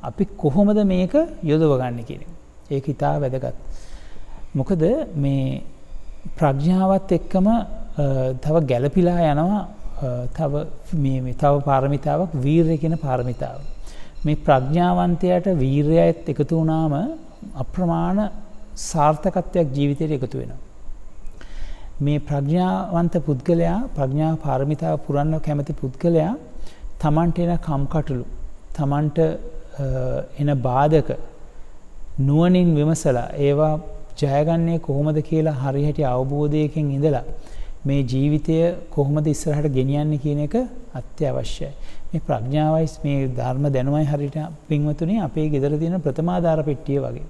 අපි කොහොමද මේක යොදවගන්නේ කියන එක. ඒක ඉතා වැදගත්. මොකද මේ ප්‍රඥාවත් එක්කම තව ගැළපීලා යනවා තව පාරමිතාවක් වීරය කියන පාරමිතාව. මේ ප්‍රඥාවන්තයාට වීරයත් එකතු වුණාම අප්‍රමාණ සාර්ථකත්වයක් ජීවිතයට එකතු වෙනවා. මේ ප්‍රඥාවන්ත පුද්ගලයා ප්‍රඥා පාරමිතාව පුරන්න කැමති පුද්ගලයා තමන්ට එන කම්කටොළු තමන්ට එන බාධක නුවණින් විමසලා ඒවා ජයගන්නේ කොහොමද කියලා හරියට අවබෝධයකින් ඉඳලා මේ ජීවිතය කොහොමද ඉස්සරහට ගෙනියන්නේ කියන එක අත්‍යවශ්‍යයි. මේ ප්‍රඥාවයි මේ ධර්ම දැනුමයි හරියට පින්වතුනි අපේ ගෙදර තියෙන ප්‍රථමාධාර පෙට්ටිය වගේ.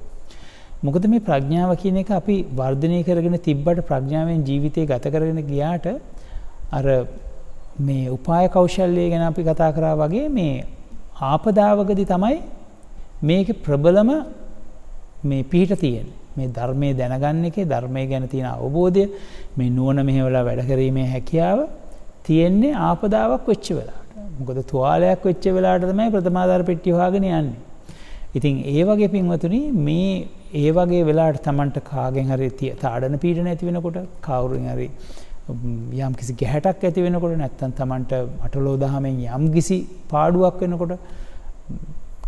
මොකද මේ ප්‍රඥාව කියන එක අපි වර්ධනය කරගෙන තිබ්බට ප්‍රඥාවෙන් ජීවිතය ගත කරගෙන ගියාට අර මේ උපාය කෞශල්‍ය ගැන අපි කතා කරා වගේ මේ ආපදාවකදී තමයි මේකේ ප්‍රබලම මේ පිහිට තියෙන්නේ. මේ ධර්මයේ දැනගන්න එකේ ධර්මයේ ගැන තියෙන අවබෝධය මේ නුවණ මෙහෙवला වැඩ කිරීමේ හැකියාව තියෙන්නේ ආපදාවක් වෙච්ච වෙලාවට. මොකද තුවාලයක් වෙච්ච වෙලාවට තමයි ප්‍රථමාධාර පෙට්ටිය හොයාගෙන යන්නේ. ඉතින් ඒ වගේ පින්වතුනි මේ ඒ වගේ වෙලාවට Tamanට කාගෙන් හරි තාඩන පීඩන ඇති වෙනකොට කවුරුන් හරි යම් කිසි ගැහැටක් ඇති වෙනකොට නැත්නම් Tamanට අටලෝ දහමෙන් යම් කිසි පාඩුවක් වෙනකොට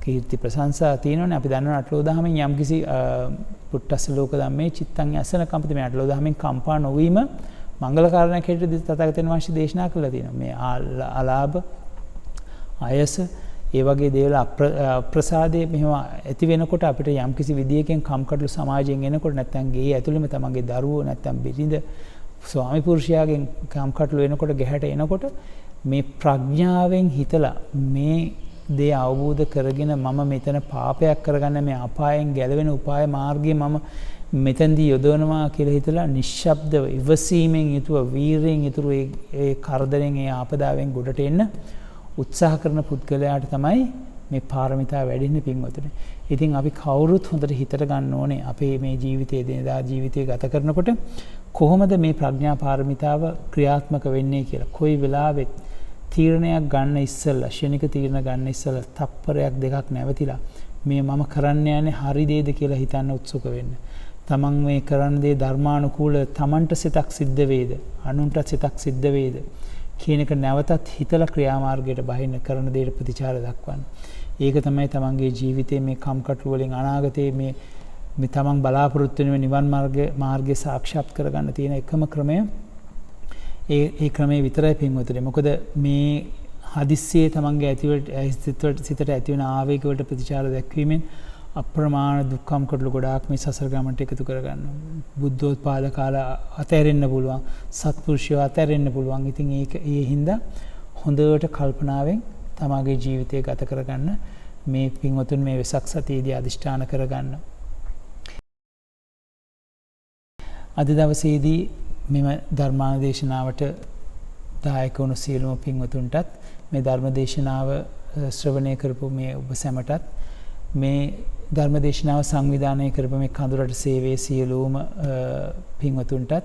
කීර්ති ප්‍රශංසා තියෙනවනේ අපි දන්නවා අටලෝ දහමෙන් යම් කිසි පුට්ටස්ස ලෝක ධම්මේ චිත්තං යසන කම්පති මේ අටලෝ දහමෙන් කම්පා නොවීම මංගල කාරණයක් හැටියට තථාගතයන් වහන්සේ දේශනා කළා තියෙනවා. මේ අලාභ අයස ඒ වගේ දේවල් අප්‍රසාදයේ මෙහෙම ඇති වෙනකොට අපිට යම්කිසි විදියකින් කම්කටොළු සමාජයෙන් එනකොට නැත්නම් ගේ ඇතුළෙම තමන්ගේ දරුවෝ නැත්නම් බිරිඳ ස්වාමි පුරුෂයාගෙන් කම්කටොළු එනකොට ගැහැට එනකොට මේ ප්‍රඥාවෙන් හිතලා මේ දේ අවබෝධ කරගෙන මම මෙතන පාපයක් කරගන්න මේ අපායෙන් ගැලවෙන උපාය මාර්ගය මම මෙතෙන්දී යොදවනවා කියලා හිතලා නිශ්ශබ්දව ඉවසීමෙන් යුතුව වීරයෙන් යුතුව ඒ කරදරෙන් ඒ ආපදාවෙන් ගොඩට එන්න උත්සාහ කරන පුද්ගලයාට තමයි මේ පාරමිතා වැඩෙන්නේ පින්වතුනි. ඉතින් අපි කවුරුත් හොඳට හිතට ගන්න ඕනේ අපේ මේ ජීවිතයේ දිනදා ජීවිතය ගත කරනකොට කොහොමද මේ ප්‍රඥා පාරමිතාව ක්‍රියාත්මක වෙන්නේ කියලා. කොයි වෙලාවෙත් තීරණයක් ගන්න ඉස්සෙල්ලා ශනික තීරණ ගන්න ඉස්සෙල්ලා තප්පරයක් දෙකක් නැවතිලා මේ මම කරන්න යන්නේ හරි දේද කියලා හිතන්න උත්සුක වෙන්න. තමන් මේ කරන දේ ධර්මානුකූල තමන්ට සිතක් සිද්ධ වේද අනුන්ට සිතක් සිද්ධ වේද කියන එක නැවතත් හිතලා ක්‍රියාමාර්ගයට බහින්න කරන දේට ප්‍රතිචාර දක්වන්න. ඒක තමයි තමන්ගේ ජීවිතයේ මේ කම්කටොළු වලින් අනාගතයේ මේ තමන් බලාපොරොත්තු වෙන නිවන් මාර්ගය සාක්ෂාත් කරගන්න තියෙන එකම ක්‍රමය ඒ ක්‍රමයේ විතරයි පින්වතුනි. මොකද මේ හදිස්සියේ තමන්ගේ සිතට ඇති වෙන ආවේග වලට ප්‍රතිචාර දැක්වීමෙන් අප්‍රමාණ දුක්ඛම් කොටළු ගොඩාක් මේ සසර ගමනට එකතු කරගන්නවා. බුද්ධෝත්පාද කාල අතහැරෙන්න පුළුවන්. සත්පුරුෂයෝ අතහැරෙන්න පුළුවන්. ඉතින් ඒ හින්දා හොඳට කල්පනාවෙන් තමාගේ ජීවිතය ගත කරගන්න මේ පින්වතුන් මේ වෙසක් සතියේදී අදිෂ්ඨාන කරගන්න. අද දවසේදී මෙම ධර්මානුදේශනාවට දායක වුණු සියලුම පින්වතුන්ටත් මේ ධර්මදේශනාව ශ්‍රවණය කරපු මේ ඔබ සැමටත් මේ ධර්මදේශනාව සංවිධානය කරපු මේ කඳුරට සේවයේ සියලුම පින්වතුන්ටත්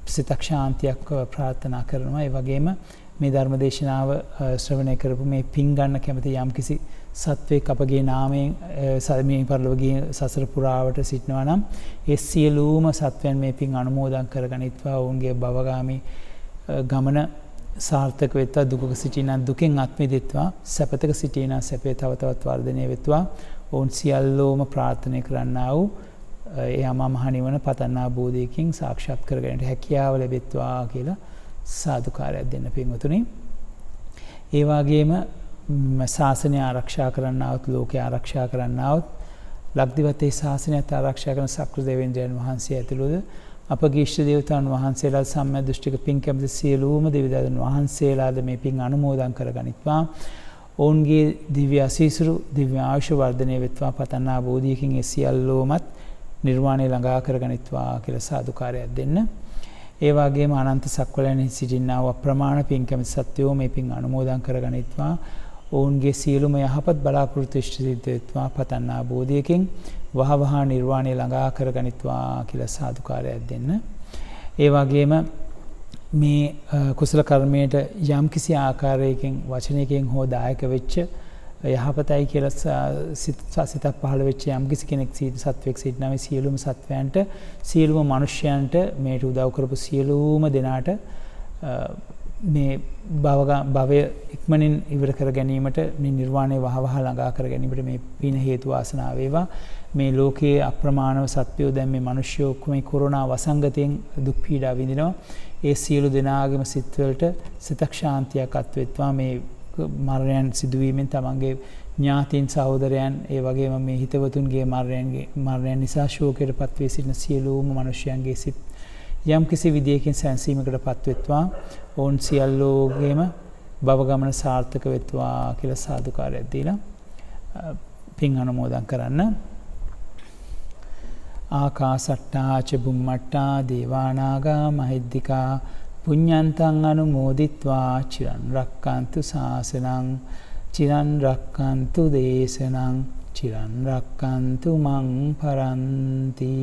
සිතක් ශාන්තියක් ප්‍රාර්ථනා කරනවා. ඒ වගේම මේ ධර්මදේශනාව ශ්‍රවණය කරපු මේ පින් ගන්න කැමති යම්කිසි සත්වයක් අපගේ නාමයෙන් මේ පරලෝකීය සසර පුරාවට සිටිනවා නම් ඒ සියලුම සත්වයන් මේ පින් අනුමෝදන් කරගනිත්වා. ඔවුන්ගේ භවගාමී ගමන සාර්ථක වෙත්වා. දුකක සිටිනා දුකෙන් අත් මිදෙත්වා. සැපතක සිටිනා සැපේ තව තවත් වර්ධනය වෙත්වා. ඔවුන් සියල්ලෝම ප්‍රාර්ථනා කරන්නා වූ ඒ අමා මහ නිවන පතන්නා බෝධියකින් සාක්ෂාත් කරගන්නට හැකියාව ලැබෙත්වා කියලා සාදුකාරයක් දෙන්න පින්වතුනි. ඒ වගේම ශාසනය ආරක්ෂා කරන්නවුත් ලෝකය ආරක්ෂා කරන්නවුත් ලක්දිවතේ ශාසනයත් ආරක්ෂා කරන සක්‍ර දෙවියන් වහන්සේ ඇතුළුද අපගේ ඉෂ්ට දේවතාවුන් වහන්සේලා සම්මා දෘෂ්ටික පින් කැමති සියලුම දෙවියන් වහන්සේලාද මේ පින් අනුමෝදන් කරගනිත්වා. ඔවුන්ගේ දිව්‍ය ආශීර්වාද දිව්‍ය ආයුෂ වර්ධනය වෙත්වා. පතන්නා බෝධියකින් ඒ සියල්ලෝමත් නිර්වාණය ළඟා කරගනිත්වා කියලා සාදුකාරයක් දෙන්න. ඒ වගේම අනන්ත සක්වලයන් සිටින්නා වූ අප්‍රමාණ පින් කැමති සත්වෝ මේ පින් අනුමෝදන් කරගනිත්වා. ඔවුන්ගේ සියලුම යහපත් බලාපොරොත්තු ඉෂ්ට සිද්ධ වෙත්වා. පතන්නා බෝධියකින් වහවහ නිර්වාණය ළඟා කරගනිත්වා කියලා සාදුකාරයක් දෙන්න. ඒ වගේම මේ කුසල කර්මයට යම්කිසි ආකාරයකින් වචනයකින් හෝ දායක වෙච්ච යහපතයි කියලා සිතක් පහළ වෙච්ච යම්කිසි කෙනෙක් සත්වයක් සිටිනා මේ සියලුම සත්වයන්ට සියලුම මිනිස්යන්ට මේට උදව් කරපු සියලුම දෙනාට මේ භවය ඉක්මනින් ඉවර කර ගැනීමට මේ නිර්වාණය වහවහ ළඟා කර ගැනීමට මේ පින හේතු වාසනා වේවා. මේ ලෝකයේ අප්‍රමාණව සත්වයෝ දැන් මේ මිනිස්යෝ මේ කොරෝනා වසංගතයෙන් දුක් පීඩා විඳිනවා. ඒ සියලු දෙනාගේම සිත්වලට සිතක් ශාන්තියක් අත්වෙත්වා. මේ මරණයන් සිදුවීමෙන් තමන්ගේ ඥාතීන් සහෝදරයන් ඒ වගේම මේ හිතවතුන්ගේ මරණයන් නිසා ශෝකයට පත්වී සිටින සියලුම මිනිස්යන්ගේ සිත් යම් කිසි විදියකින් සැනසීමකට පත්වෙත්වා. ඔවුන් සියල්ලෝගේම භව ගමන සාර්ථක වෙත්වා කියලා සාදුකාරයක් දීලා පින් අනුමෝදන් කරන්න. ආකාසට්ටා ච බුම්මට්ටා දේවානාගා මහිද්దికා පුඤ්ඤන්තං අනුමෝදිත්වා චිරන් රක්칸තු ශාසනං චිරන් රක්칸තු දේශනං චිරන් රක්칸තු මං පරන්ති.